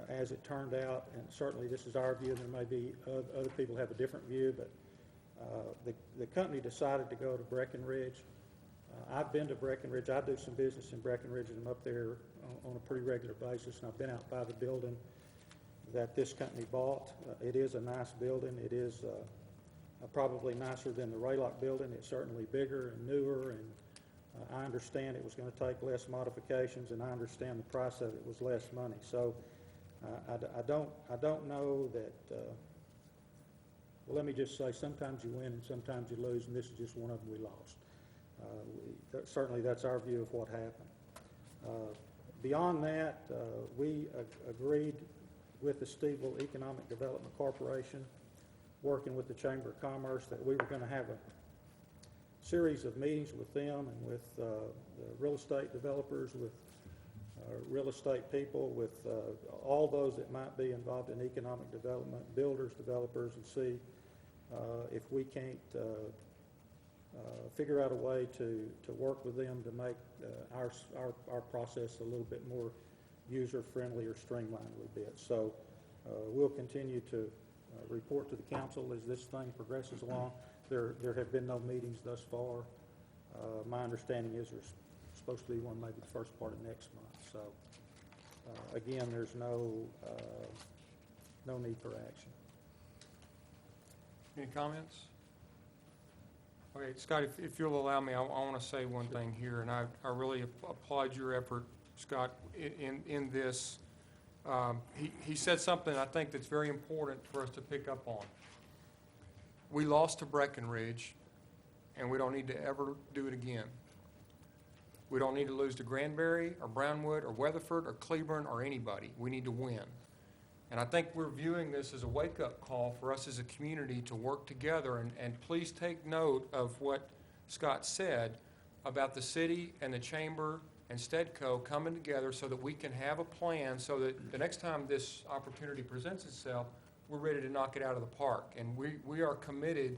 as it turned out, and certainly this is our view, there may be other people have a different view, but the company decided to go to Breckenridge. I've been to Breckenridge. I do some business in Breckenridge, and I'm up there on a pretty regular basis, and I've been out by the building that this company bought. It is a nice building. It is probably nicer than the Raylock building. It's certainly bigger and newer, and I understand it was going to take less modifications, and I understand the price of it was less money. So I don't know that. Well, let me just say, sometimes you win and sometimes you lose, and this is just one of them we lost. Certainly, that's our view of what happened. Beyond that, we agreed with the Stephenville Economic Development Corporation, working with the Chamber of Commerce, that we were going to have a series of meetings with them and with the real estate developers, with real estate people, with all those that might be involved in economic development, builders, developers, and see if we can't figure out a way to work with them to make our process a little bit more user-friendly or streamlined a little bit. So we'll continue to report to the council as this thing progresses along. There have been no meetings thus far. My understanding is there's supposed to be one maybe the first part of next month. So again, there's no need for action. Any comments? Okay, Scott, if you'll allow me, I want to say one thing here, and I really applaud your effort, Scott, in this. He said something I think that's very important for us to pick up on. We lost to Breckenridge, and we don't need to ever do it again. We don't need to lose to Granbury or Brownwood or Weatherford or Cleburne or anybody. We need to win. And I think we're viewing this as a wake-up call for us as a community to work together. And please take note of what Scott said about the city and the chamber and Stedco coming together so that we can have a plan so that the next time this opportunity presents itself, we're ready to knock it out of the park. And we are committed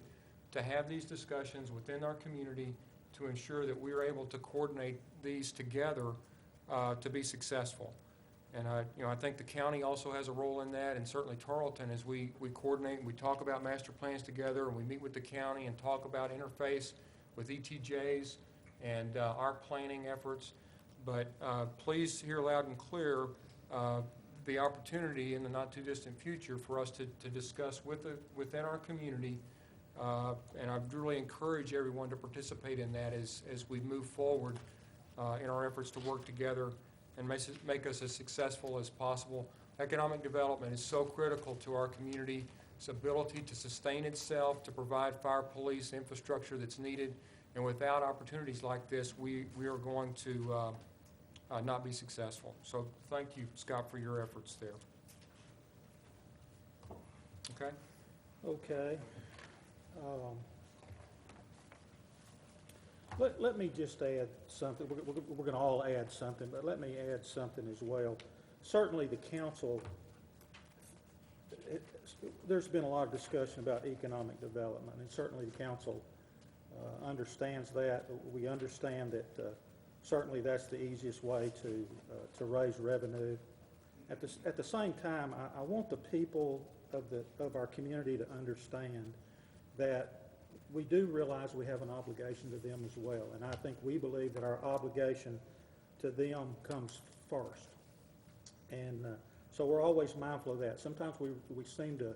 to have these discussions within our community to ensure that we are able to coordinate these together to be successful. And I think the county also has a role in that, and certainly Tarleton, as we coordinate and we talk about master plans together, and we meet with the county and talk about interface with ETJs and our planning efforts. But please hear loud and clear the opportunity in the not-too-distant future for us to discuss within our community. And I really encourage everyone to participate in that as we move forward in our efforts to work together and make us as successful as possible. Economic development is so critical to our community, its ability to sustain itself, to provide fire police infrastructure that's needed. And without opportunities like this, we are going to not be successful. So thank you, Scott, for your efforts there. Okay? Okay. Let me just add something. We're going to all add something, but let me add something as well. Certainly the council, there's been a lot of discussion about economic development, and certainly the council understands that. We understand that certainly that's the easiest way to raise revenue. At the same time, I want the people of our community to understand that we do realize we have an obligation to them as well, and I think we believe that our obligation to them comes first. And so we're always mindful of that. Sometimes we seem to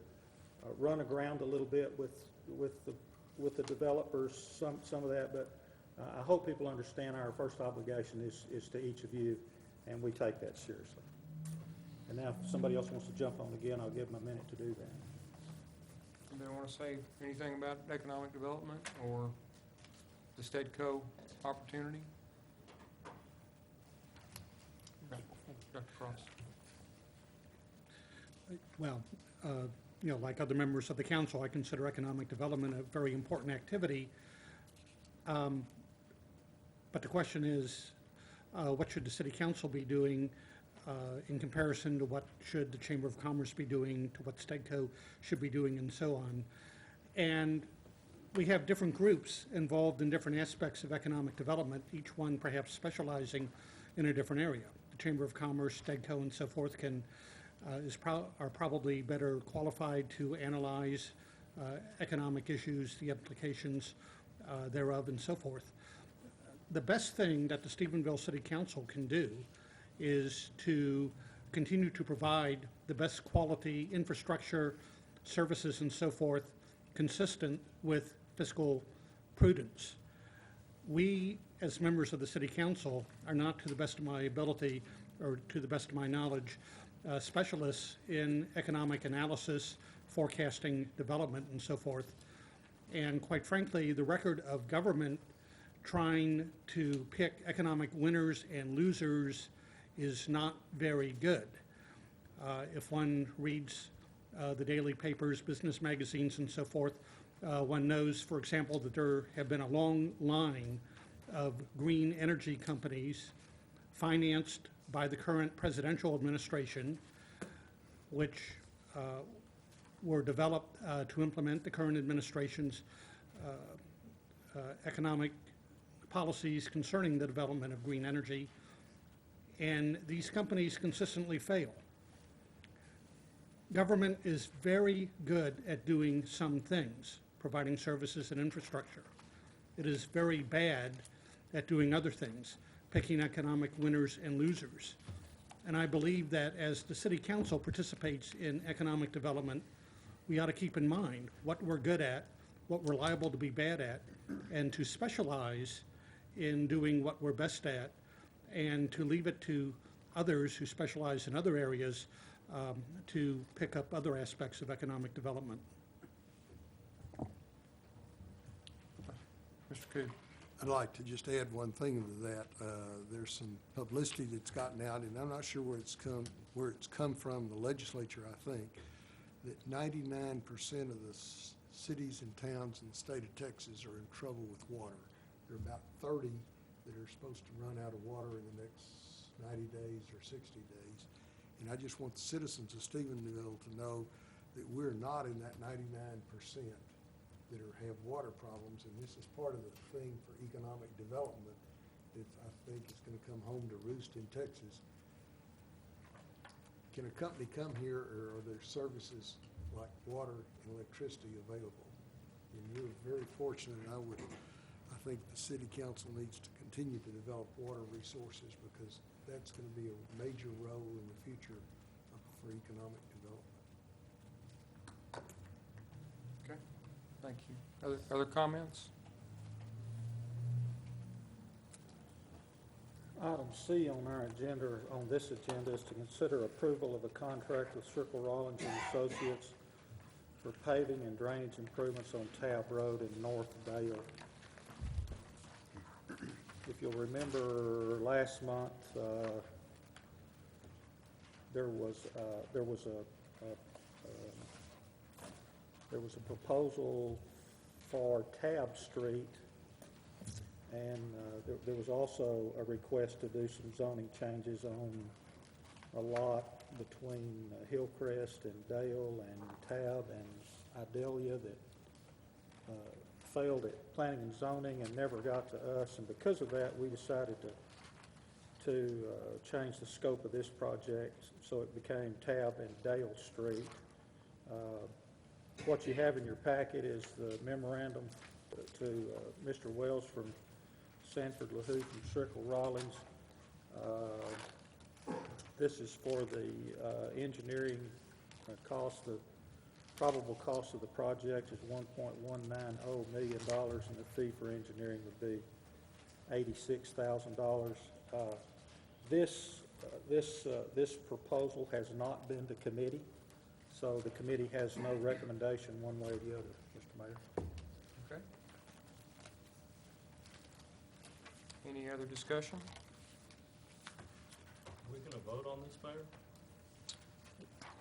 run aground a little bit with the developers, some of that, but I hope people understand our first obligation is to each of you, and we take that seriously. And now if somebody else wants to jump on again, I'll give them a minute to do that. Anybody want to say anything about economic development or the Stedco opportunity? Dr. Cross. Well, like other members of the council, I consider economic development a very important activity. But the question is, what should the city council be doing in comparison to what should the Chamber of Commerce be doing, to what Stedco should be doing, and so on. And we have different groups involved in different aspects of economic development, each one perhaps specializing in a different area. The Chamber of Commerce, Stedco, and so forth are probably better qualified to analyze economic issues, the implications thereof, and so forth. The best thing that the Stephenville City Council can do is to continue to provide the best quality infrastructure, services, and so forth, consistent with fiscal prudence. We, as members of the City Council, are not, to the best of my ability or to the best of my knowledge, specialists in economic analysis, forecasting, development, and so forth. And quite frankly, the record of government trying to pick economic winners and losers is not very good. If one reads the daily papers, business magazines, and so forth, one knows, for example, that there have been a long line of green energy companies financed by the current presidential administration, which were developed to implement the current administration's economic policies concerning the development of green energy. And these companies consistently fail. Government is very good at doing some things, providing services and infrastructure. It is very bad at doing other things, picking economic winners and losers. And I believe that as the City Council participates in economic development, we ought to keep in mind what we're good at, what we're liable to be bad at, and to specialize in doing what we're best at, and to leave it to others who specialize in other areas to pick up other aspects of economic development. Mr. Coon. I'd like to just add one thing to that. There's some publicity that's gotten out, and I'm not sure where it's come from, the legislature, I think, that 99% of the cities and towns in the state of Texas are in trouble with water. There are about 30 that are supposed to run out of water in the next 90 days or 60 days. And I just want the citizens of Stephenville to know that we're not in that 99% that have water problems, and this is part of the thing for economic development that I think is going to come home to roost in Texas. Can a company come here, or are there services like water and electricity available? And you're very fortunate. I think the city council needs to continue to develop water resources, because that's going to be a major role in the future for economic development. Okay, thank you. Other comments? Item C on our agenda, on this agenda, is to consider approval of a contract with Circle Rollins and Associates for paving and drainage improvements on Tab Road in North Dale. If you'll remember, last month, there was a proposal for Tab Street, and there was also a request to do some zoning changes on a lot between Hillcrest and Dale and Tab and Idalia that failed at planning and zoning and never got to us. And because of that, we decided to change the scope of this project, so it became Tab and Dale Street. What you have in your packet is the memorandum to Mr. Wells from Sanford LaHoo from Circle Rollins. This is for the engineering cost. The probable cost of the project is $1.190 million, and the fee for engineering would be $86,000. This proposal has not been to committee, so the committee has no recommendation one way or the other, Mr. Mayor. Okay. Any other discussion? Are we going to vote on this, Mayor?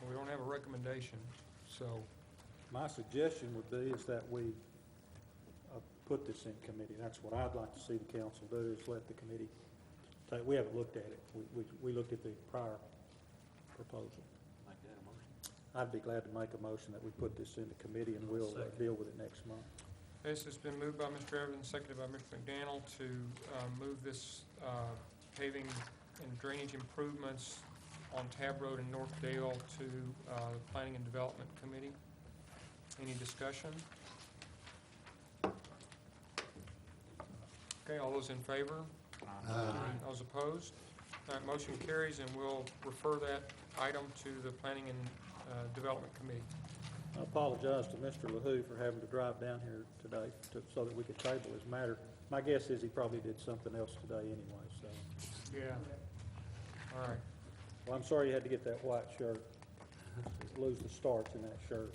Well, we don't have a recommendation, so My suggestion would be is that we put this in committee. That's what I'd like to see the council do, is let the committee take, we haven't looked at it. We looked at the prior proposal. Make that a motion. I'd be glad to make a motion that we put this into committee, and we'll deal with it next month. this has been moved by Mr. Evans, seconded by Mr. McDaniel to move this paving and drainage improvements on Tab Road in North Dale to the Planning and Development Committee. Any discussion? Okay, all those in favor? Those opposed? That motion carries, and we'll refer that item to the Planning and Development Committee. I apologize to Mr. LaHoo for having to drive down here today so that we could table his matter. My guess is he probably did something else today anyway, so. Yeah. All right. Well, I'm sorry you had to get that white shirt. Lose the starch in that shirt.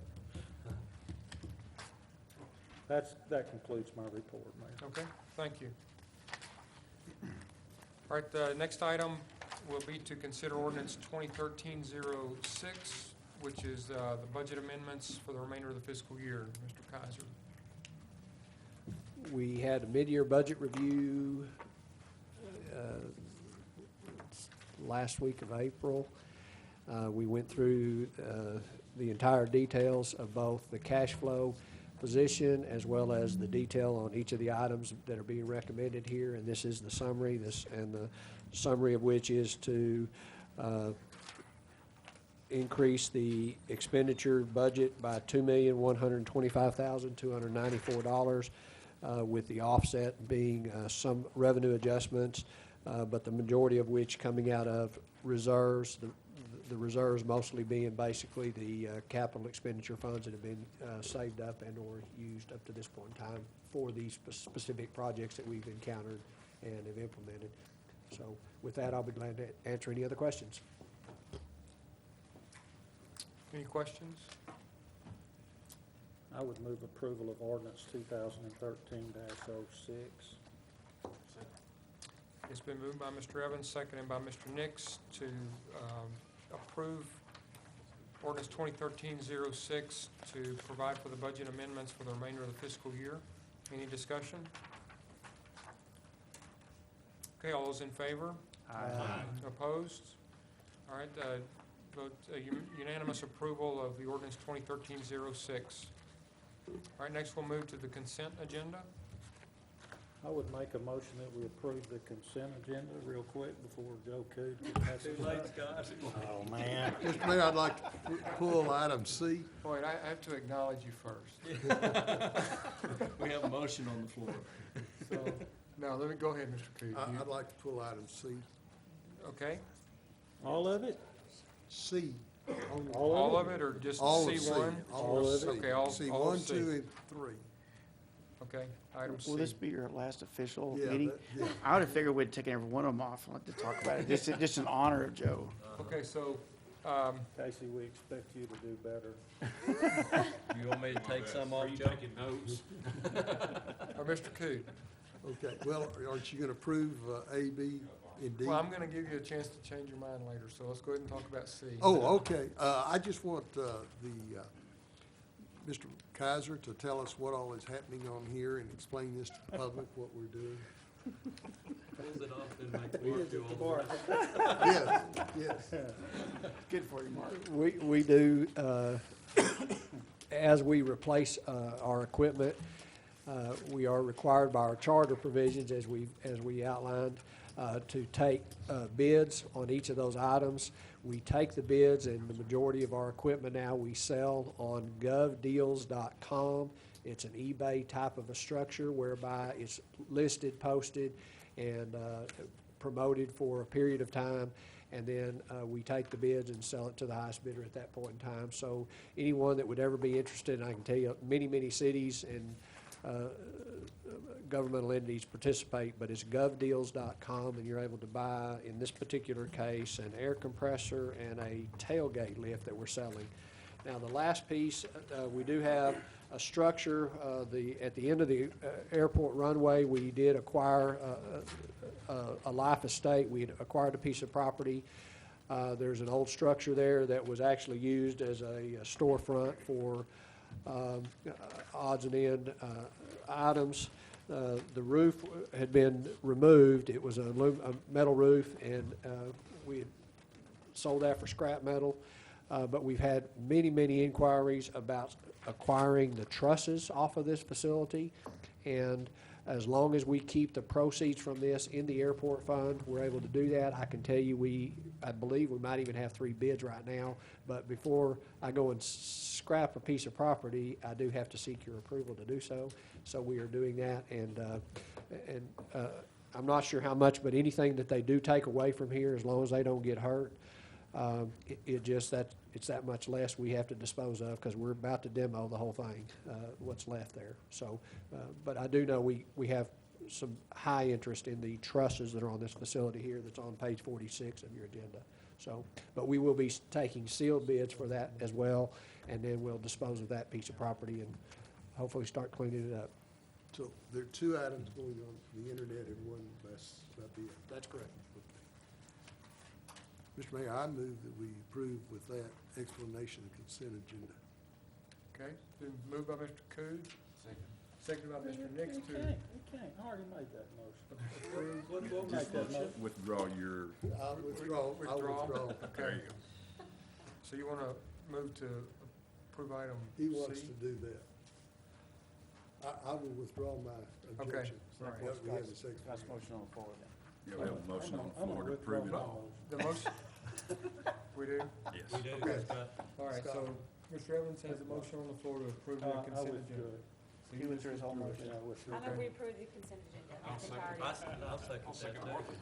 That concludes my report, Mayor. Okay, thank you. All right, the next item will be to consider ordinance 2013-06, which is the budget amendments for the remainder of the fiscal year. Mr. Kaiser. We had a mid-year budget review last week of April. We went through the entire details of both the cash flow position as well as the detail on each of the items that are being recommended here, and this is the summary. The summary of which is to increase the expenditure budget by $2,125,294, with the offset being some revenue adjustments, but the majority of which coming out of reserves. The reserves mostly being basically the capital expenditure funds that have been saved up and or used up to this point in time for these specific projects that we've encountered and have implemented. So with that, I'll be glad to answer any other questions. Any questions? I would move approval of ordinance 2013-06. It's been moved by Mr. Evans, seconded by Mr. Nix to approve ordinance 2013-06 to provide for the budget amendments for the remainder of the fiscal year. Any discussion? Okay, all those in favor? Aye. Opposed? All right, vote unanimous approval of the ordinance 2013-06. All right, next we'll move to the consent agenda. I would make a motion that we approve the consent agenda real quick before Joe Cood can pass it Too late, Scott. Oh, man. Mr. Mayor, I'd like to pull item C. Wait, I have to acknowledge you first. We have a motion on the floor. So, no, let me, go ahead, Mr. Cood. I'd like to pull item C. Okay, All of it? C. Only- all of it or just All of C. C1? All of C. Okay, all C of 1, C. 2, and 3. Okay, item C. Will this be your last official Yeah, meeting? yeah. I would have figured we'd taken every one of them off to talk about it. Just in honor of Joe. Okay, so, Casey, we expect you to do better. You want me to take some off, Joe? Taking notes? or Mr. Cood. Okay, well, aren't you going to approve A, B, and D? Well, I'm going to give you a chance to change your mind later, so let's go ahead and talk about C. Oh, okay. I just want Mr. Kaiser to tell us what all is happening on here and explain this to the public, what we're doing. Pulls it off and makes Mark do all the work. Yes, yes. Good for you, Mark. We do, as we replace our equipment, we are required by our charter provisions, as we outlined, to take bids on each of those items. We take the bids, and the majority of our equipment now we sell on govdeals.com. It's an eBay type of a structure whereby it's listed, posted, and promoted for a period of time, and then we take the bids and sell it to the highest bidder at that point in time. So anyone that would ever be interested, and I can tell you many cities and governmental entities participate, but it's govdeals.com, and you're able to buy, in this particular case, an air compressor and a tailgate lift that we're selling. Now, the last piece, we do have a structure, at the end of the airport runway, we did acquire a life estate. We had acquired a piece of property. There's an old structure there that was actually used as a storefront for odds and end items. The roof had been removed. It was a metal roof, and we had sold that for scrap metal. But we've had many inquiries about acquiring the trusses off of this facility. And as long as we keep the proceeds from this in the airport fund, we're able to do that. I can tell you I believe we might even have 3 bids right now. But before I go and scrap a piece of property, I do have to seek your approval to do so. So we are doing that, and I'm not sure how much, but anything that they do take away from here, as long as they don't get hurt, it's that much less we have to dispose of, because we're about to demo the whole thing, what's left there. So, but I do know we have some high interest in the trusses that are on this facility here that's on page 46 of your agenda. So, but we will be taking sealed bids for that as well, and then we'll dispose of that piece of property and hopefully start cleaning it up. So there are 2 items going on the internet and one that's about the. That's correct. Mr. Mayor, I move that we approve with that explanation of consent agenda. Okay, been moved by Mr. Cood. Seconded by Mr. Nix to We can't, I already made that motion. approve. We'll make that motion. Withdraw your, I'll withdraw. there you go. So you want to move to approve item C? He wants to do that. I will withdraw my objection. all right. But we have a second. That's motion on the floor then. Yeah, we have a motion on the I'm floor gonna to approve it withdraw my all. motion. The motion, we do? Yes. We do, Okay. Scott. All right, so Mr. Evans has a motion on the floor to approve the I consent withdrew agenda. it. So He you withdrew his whole motion. Yeah, I withdrew I it. know we approved the consent agenda. That's entirety. I'll second that too.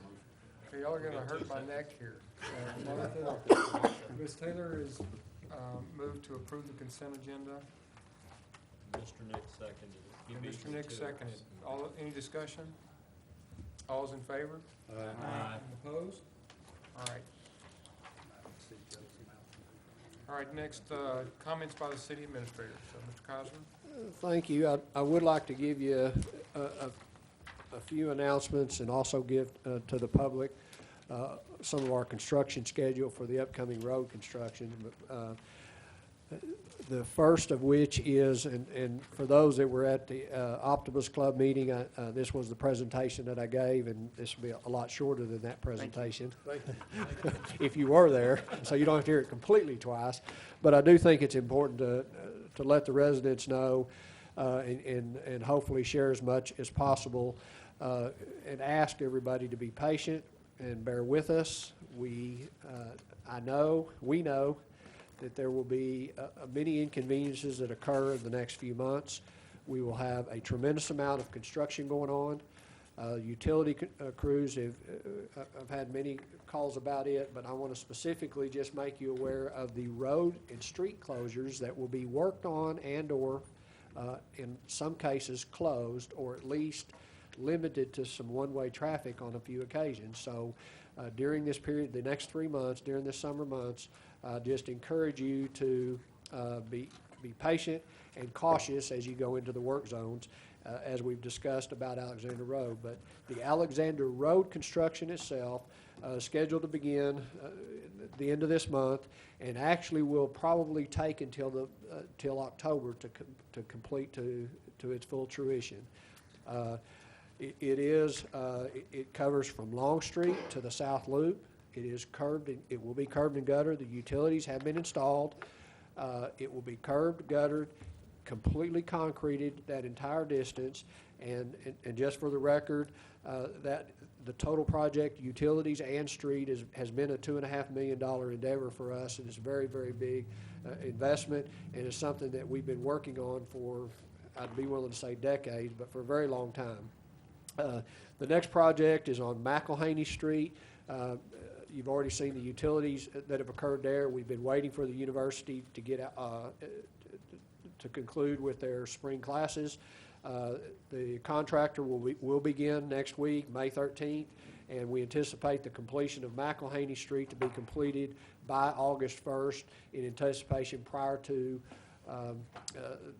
Okay, y'all are gonna hurt my neck here. Ms. Taylor is moved to approve the consent agenda. Mr. Nix seconded it. You And beat Mr. me Nix to it. seconded. Any discussion? All's in favor? Aye. Opposed? All right. All right, next, comments by the city administrator. So, Mr. Kaiser? Thank you. I would like to give you a few announcements and also give to the public some of our construction schedule for the upcoming road construction. The first of which is, and for those that were at the Optimus Club meeting, this was the presentation that I gave, and this will be a lot shorter than that presentation. Thank you. If you were there, so you don't have to hear it completely twice. But I do think it's important to let the residents know and hopefully share as much as possible and ask everybody to be patient and bear with us. We know that there will be many inconveniences that occur in the next few months. We will have a tremendous amount of construction going on. Utility crews have had many calls about it, but I want to specifically just make you aware of the road and street closures that will be worked on and/or in some cases closed, or at least limited to some one-way traffic on a few occasions. So during this period, the next 3 months, during the summer months, just encourage you to be patient and cautious as you go into the work zones, as we've discussed about Alexander Road. But the Alexander Road construction itself is scheduled to begin at the end of this month, and actually will probably take until till October to complete to its full fruition. It covers from Long Street to the South Loop. It is curbed. It will be curbed and guttered. The utilities have been installed. It will be curbed, guttered, completely concreted that entire distance. And just for the record, that the total project, utilities and street, has been a $2.5 million endeavor for us, and it's a very, very big investment, and it's something that we've been working on for, I'd be willing to say decades, but for a very long time. The next project is on McElhaney Street. You've already seen the utilities that have occurred there. We've been waiting for the university to get to conclude with their spring classes. The contractor will begin next week, May 13th, and we anticipate the completion of McElhaney Street to be completed by August 1st in anticipation prior to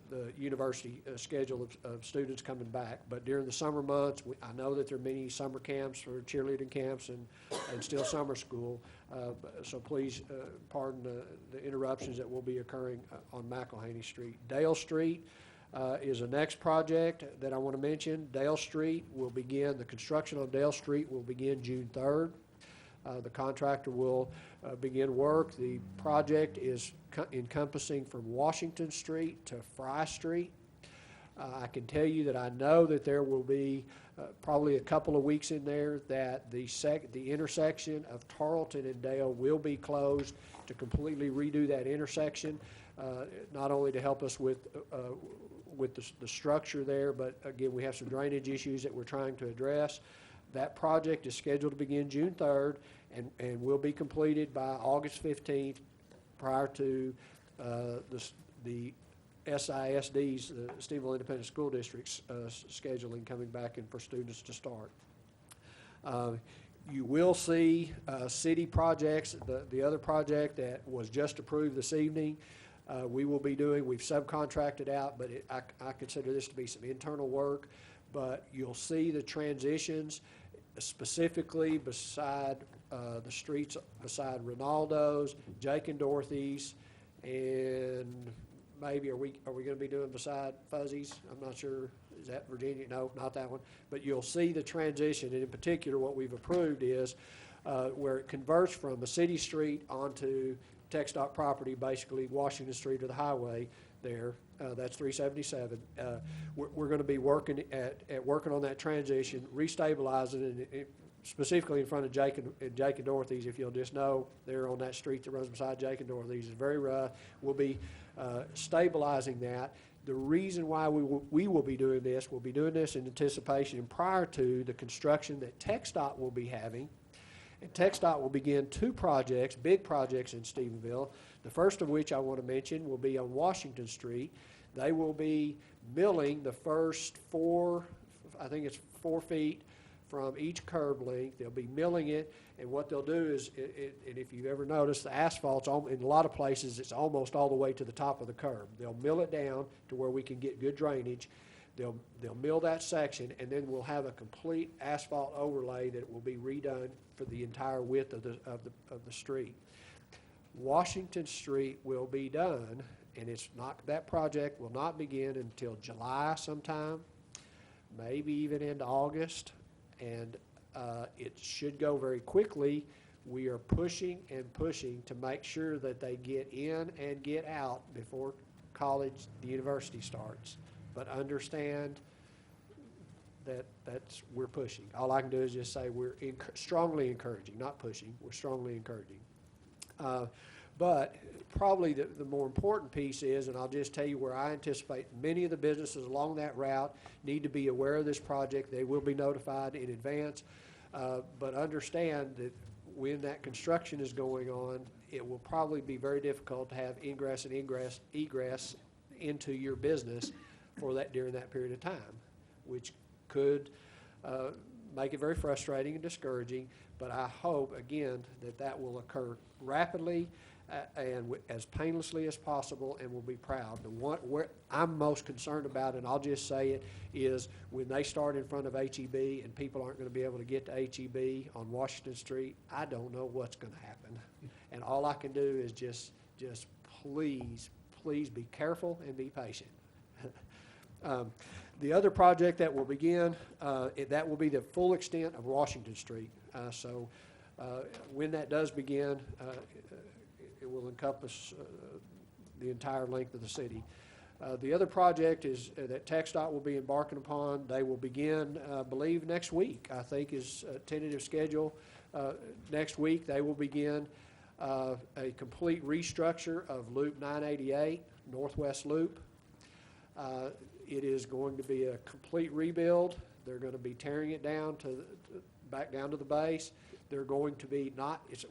the university schedule of students coming back. But during the summer months, I know that there are many summer camps or cheerleading camps and still summer school. So please pardon the interruptions that will be occurring on McElhaney Street. Dale Street is the next project that I want to mention. Dale Street will begin, the construction on Dale Street will begin June 3rd. The contractor will begin work. The project is encompassing from Washington Street to Fry Street. I can tell you that I know that there will be probably a couple of weeks in there that the intersection of Tarleton and Dale will be closed to completely redo that intersection, not only to help us with the structure there, but again, we have some drainage issues that we're trying to address. That project is scheduled to begin June 3rd and will be completed by August 15th prior to the SISD's, the Stephenville Independent School District's scheduling coming back and for students to start. You will see city projects, the other project that was just approved this evening, we've subcontracted out, but I consider this to be some internal work. But you'll see the transitions specifically beside the streets beside Ronaldo's, Jake and Dorothy's, and maybe are we going to be doing beside Fuzzy's? I'm not sure. Is that Virginia? No, not that one. But you'll see the transition, and in particular what we've approved is where it converts from a city street onto TxDOT property, basically Washington Street or the highway there. That's 377. We're going to be working working on that transition, restabilizing it, specifically in front of Jake and Dorothy's. If you'll just know, they're on that street that runs beside Jake and Dorothy's. It's very rough. We'll be stabilizing that. The reason why we will be doing this, we'll be doing this in anticipation and prior to the construction that TxDOT will be having. And TxDOT will begin two projects, big projects in Stephenville, the first of which I want to mention will be on Washington Street. They will be milling the first 4 feet from each curb length. They'll be milling it, and what they'll do is, and if you've ever noticed, the asphalt's in a lot of places, it's almost all the way to the top of the curb. They'll mill it down to where we can get good drainage. They'll mill that section, and then we'll have a complete asphalt overlay that will be redone for the entire width of the street. Washington Street will be done, and it's not, that project will not begin until July sometime, maybe even into August, and it should go very quickly. We are pushing and pushing to make sure that they get in and get out before college, the university starts. But understand that we're pushing. All I can do is just say we're strongly encouraging, not pushing, we're strongly encouraging. But probably the more important piece is, and I'll just tell you where I anticipate many of the businesses along that route need to be aware of this project. They will be notified in advance. But understand that when that construction is going on, it will probably be very difficult to have ingress and egress into your business for that during that period of time, which could make it very frustrating and discouraging. But I hope, again, that will occur rapidly and as painlessly as possible, and we'll be proud. Where I'm most concerned about, and I'll just say it, is when they start in front of HEB and people aren't going to be able to get to HEB on Washington Street. I don't know what's going to happen. And all I can do is just please be careful and be patient. The other project that will begin, that will be the full extent of Washington Street. So when that does begin, it will encompass the entire length of the city. The other project is that TxDOT will be embarking upon. They will begin, I believe, next week, I think is a tentative schedule. Next week, they will begin a complete restructure of Loop 988, Northwest Loop. It is going to be a complete rebuild. They're going to be tearing it down back down to the base. They're going to be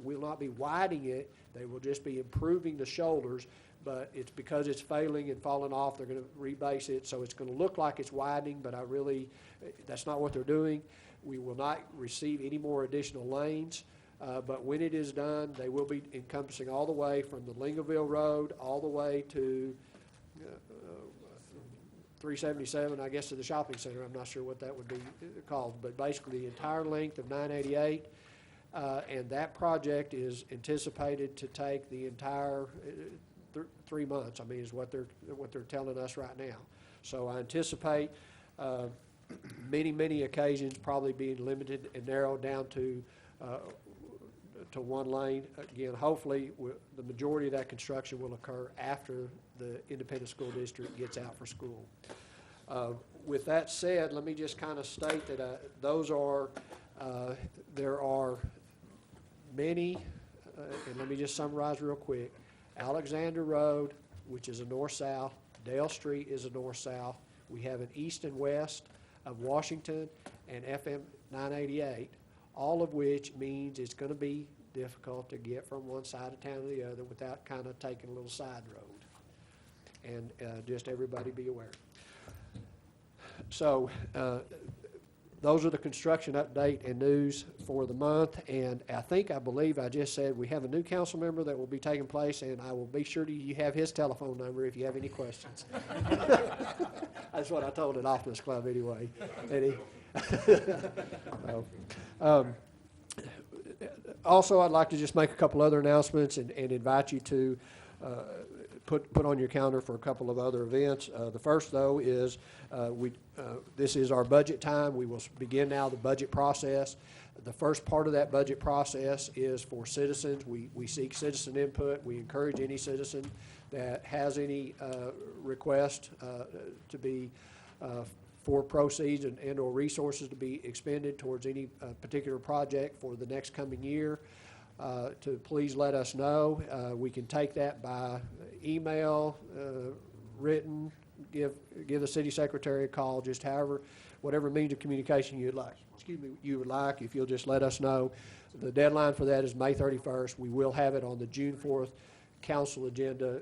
will not be widening it. They will just be improving the shoulders, but it's because it's failing and falling off, they're going to rebase it, so it's going to look like it's widening, but that's not what they're doing. We will not receive any more additional lanes, but when it is done, they will be encompassing all the way from the Lingoville Road all the way to 377, I guess, to the shopping center. I'm not sure what that would be called, but basically the entire length of 988. And that project is anticipated to take the entire 3 months. I mean, is what they're telling us right now. So I anticipate many occasions probably being limited and narrowed down to one lane. Again, hopefully the majority of that construction will occur after the independent school district gets out for school. With that said, let me just kind of state that there are many, and let me just summarize real quick. Alexander Road, which is a north-south. Dale Street is a north-south. We have an east and west of Washington and FM 988, all of which means it's going to be difficult to get from one side of town to the other without kind of taking a little side road. And just everybody be aware. So those are the construction update and news for the month. And I believe I just said we have a new council member that will be taking place, and I will be sure you have his telephone number if you have any questions. That's what I told at Optimus Club anyway. Also, I'd like to just make a couple other announcements and invite you to put on your calendar for a couple of other events. The first, though, is this is our budget time. We will begin now the budget process. The first part of that budget process is for citizens. We seek citizen input. We encourage any citizen that has any request to be for proceeds and or resources to be expended towards any particular project for the next coming year, to please let us know. We can take that by email, written, give the city secretary a call, just whatever means of communication you would like, if you'll just let us know. The deadline for that is May 31st. We will have it on the June 4th council agenda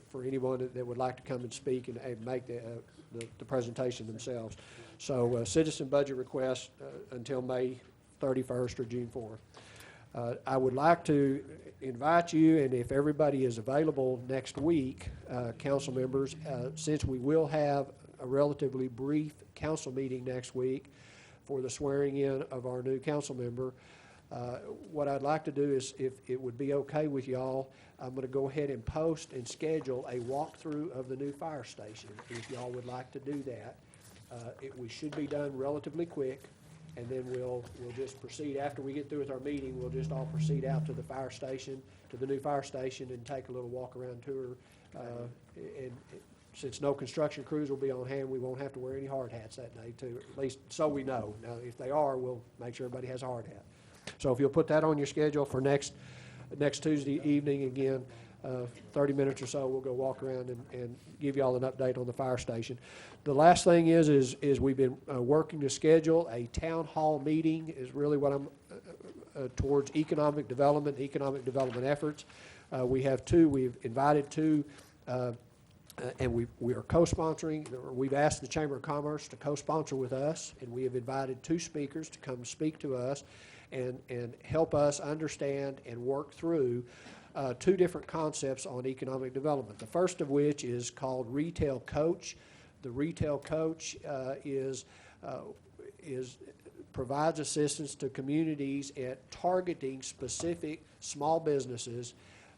for anyone that would like to come and speak and make the presentation themselves. So citizen budget requests until May 31st or June 4th. I would like to invite you, and if everybody is available next week, council members, since we will have a relatively brief council meeting next week for the swearing in of our new council member, What I'd like to do is, if it would be okay with y'all, I'm going to go ahead and post and schedule a walkthrough of the new fire station, if y'all would like to do that. We should be done relatively quick, and then we'll just proceed. After we get through with our meeting, we'll just all proceed out to the fire station, to the new fire station, and take a little walk-around tour. And since no construction crews will be on hand, we won't have to wear any hard hats that day, too, at least so we know. Now, if they are, we'll make sure everybody has a hard hat. So if you'll put that on your schedule for next Tuesday evening, again, 30 minutes or so, we'll go walk around and give you all an update on the fire station. The last thing is we've been working to schedule a town hall meeting, is really what I'm towards economic development efforts. We have two. We've invited two, and we are co-sponsoring. We've asked the Chamber of Commerce to co-sponsor with us, and we have invited two speakers to come speak to us and help us understand and work through two different concepts on economic development. The first of which is called Retail Coach. The Retail Coach provides assistance to communities at targeting specific small businesses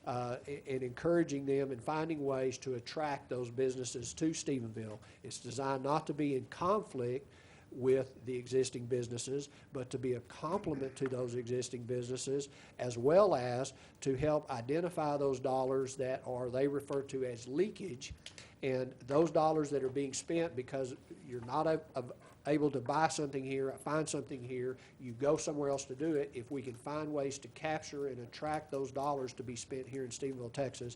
and encouraging them and finding ways to attract those businesses to Stephenville. It's designed not to be in conflict with the existing businesses, but to be a complement to those existing businesses, as well as to help identify those dollars that they refer to as leakage, and those dollars that are being spent because you're not able to buy something here, find something here, you go somewhere else to do it. If we can find ways to capture and attract those dollars to be spent here in Stephenville, Texas,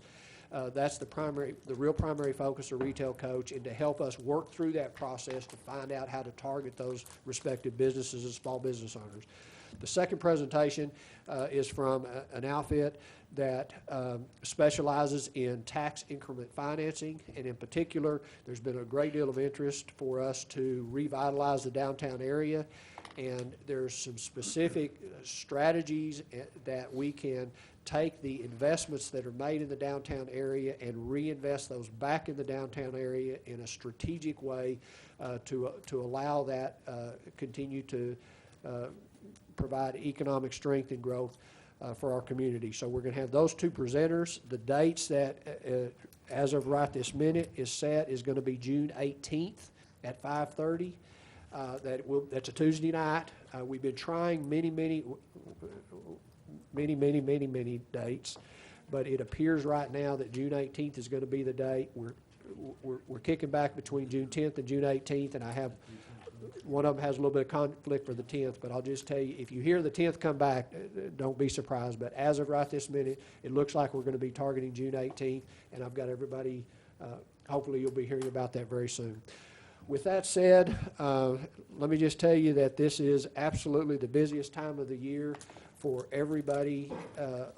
that's the real primary focus of Retail Coach, and to help us work through that process to find out how to target those respective businesses and small business owners. The second presentation is from an outfit that specializes in tax increment financing, and in particular, there's been a great deal of interest for us to revitalize the downtown area, and there's some specific strategies that we can take the investments that are made in the downtown area and reinvest those back in the downtown area in a strategic way to allow that continue to provide economic strength and growth for our community. So we're going to have those two presenters. The dates that, as of right this minute, is going to be June 18th at 5:30. That's a Tuesday night. We've been trying many dates, but it appears right now that June 18th is going to be the date. We're kicking back between June 10th and June 18th, and I have one of them has a little bit of conflict for the 10th, but I'll just tell you, if you hear the 10th come back, don't be surprised. But as of right this minute, it looks like we're going to be targeting June 18th, and I've got everybody, hopefully you'll be hearing about that very soon. With that said, let me just tell you that this is absolutely the busiest time of the year for everybody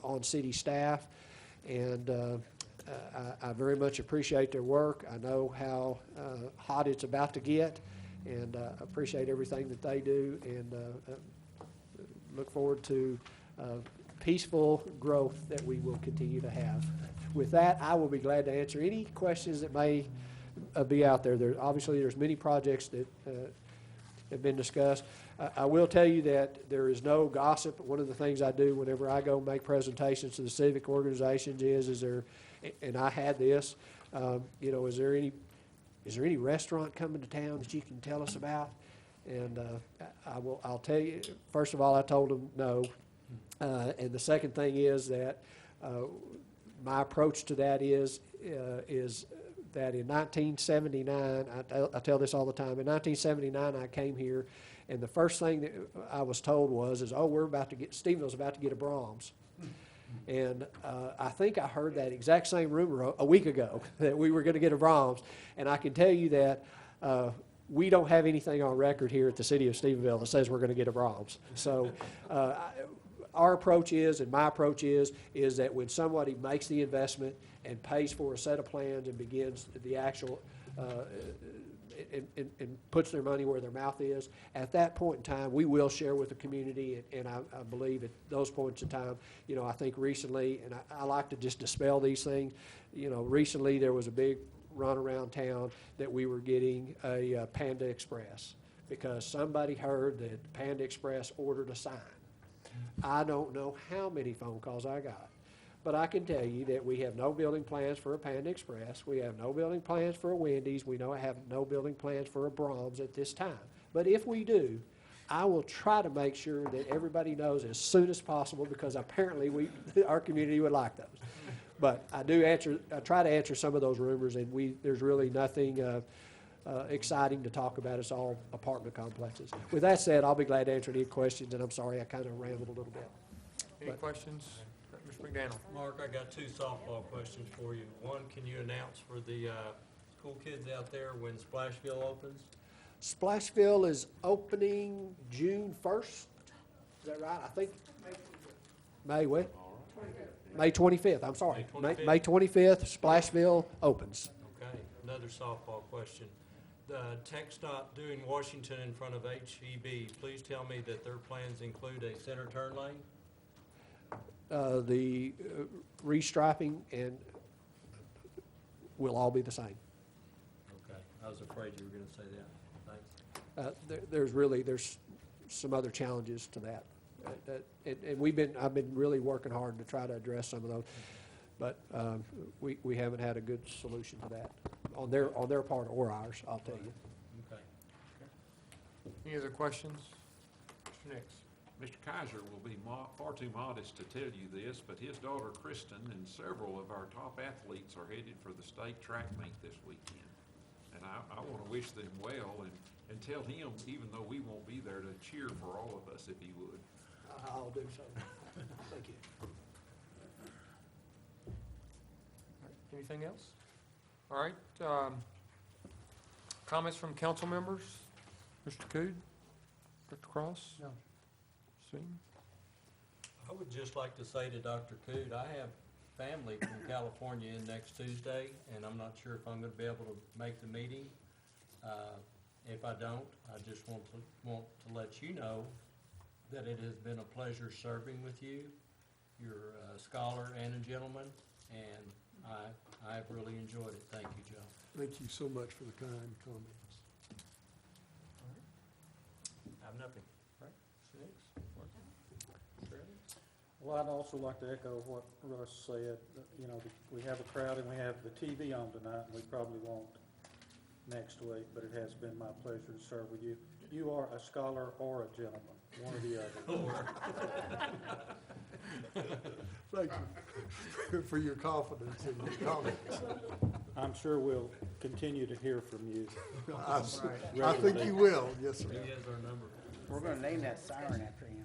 on city staff, and I very much appreciate their work. I know how hot it's about to get, and appreciate everything that they do, and look forward to peaceful growth that we will continue to have. With that, I will be glad to answer any questions that may be out there. Obviously, there's many projects that have been discussed. I will tell you that there is no gossip. One of the things I do whenever I go make presentations to the civic organizations is there, and I had this, is there any restaurant coming to town that you can tell us about? And I'll tell you, first of all, I told them no. And the second thing is that my approach to that is that in 1979, I tell this all the time, in 1979 I came here, and the first thing that I was told was, Stephenville's about to get a Brahms. And I think I heard that exact same rumor a week ago, that we were going to get a Brahms. And I can tell you that we don't have anything on record here at the city of Stephenville that says we're going to get a Brahms. So our approach is, and my approach is that when somebody makes the investment and pays for a set of plans and begins the actual and puts their money where their mouth is, at that point in time, we will share with the community, and I believe at those points in time, I think recently, and I like to just dispel these things, recently there was a big run around town that we were getting a Panda Express because somebody heard that Panda Express ordered a sign. I don't know how many phone calls I got. But I can tell you that we have no building plans for a Panda Express. We have no building plans for a Wendy's. We have no building plans for a Brahms at this time. But if we do, I will try to make sure that everybody knows as soon as possible, because apparently our community would like those. But I try to answer some of those rumors, and there's really nothing exciting to talk about. It's all apartment complexes. With that said, I'll be glad to answer any questions, and I'm sorry I kind of rambled a little bit. Any questions? Mr. McDaniel? Mark, I got 2 softball questions for you. One, can you announce for the school kids out there when Splashville opens? Splashville is opening June 1st. Is that right? I think. May what? May 25th, I'm sorry. May 25th, Splashville opens. Okay, another softball question. The TxDOT doing Washington in front of HEB, please tell me that their plans include a center turn lane? The restriping and will all be the same. Okay, I was afraid you were going to say that. Thanks. There's some other challenges to that. And I've been really working hard to try to address some of those, but we haven't had a good solution to that on their part or ours, I'll tell you. Okay. Any other questions? Mr. Nix? Mr. Kaiser will be far too modest to tell you this, but his daughter Kristen and several of our top athletes are headed for the state track meet this weekend. And I want to wish them well and tell him, even though we won't be there, to cheer for all of us if he would. I'll do so. Thank you. Anything else? All right. Comments from council members? Mr. Cood? Dr. Cross? No. I would just like to say to Dr. Cood, I have family from California in next Tuesday, and I'm not sure if I'm going to be able to make the meeting. If I don't, I just want to let you know that it has been a pleasure serving with you. You're a scholar and a gentleman, and I've really enjoyed it. Thank you, Joe. Thank you so much for the kind comments. I have nothing. Well, I'd also like to echo what Russ said. You know, we have a crowd and we have the TV on tonight, and we probably won't next week, but it has been my pleasure to serve with you. You are a scholar or a gentleman, one or the other. Thank you for your confidence in your comments. I'm sure we'll continue to hear from you. I think you will, yes, sir. He has our number. We're gonna name that siren after him.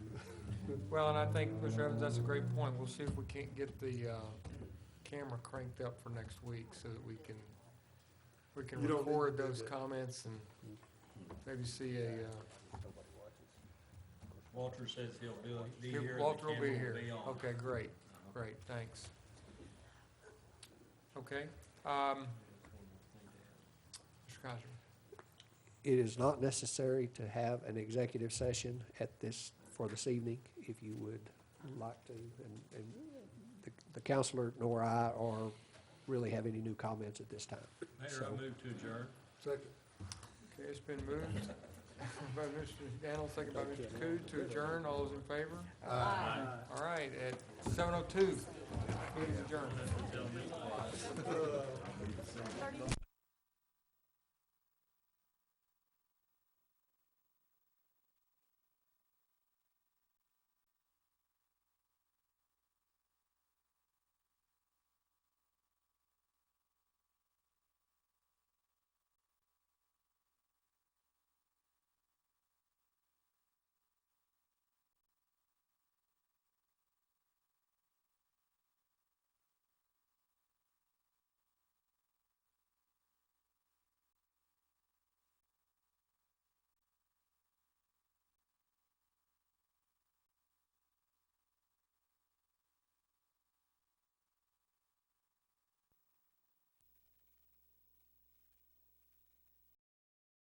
Well, and I think, Mr. Evans, that's a great point. We'll see if we can't get the camera cranked up for next week so that we can You don't need record to do those that. comments and maybe see a, Walter says he'll be here. and the Walter will be camera here. on. Okay, great, thanks. Okay. Mr. Kaiser? It is not necessary to have an executive session for this evening, if you would like to. And the counselor nor I really have any new comments at this time. Mayor, I move to adjourn. Second. Okay, it's been moved by Mr. Daniel, second by Mr. Cood to adjourn. All those in favor? Aye. All right, at 7:02, meeting is adjourned.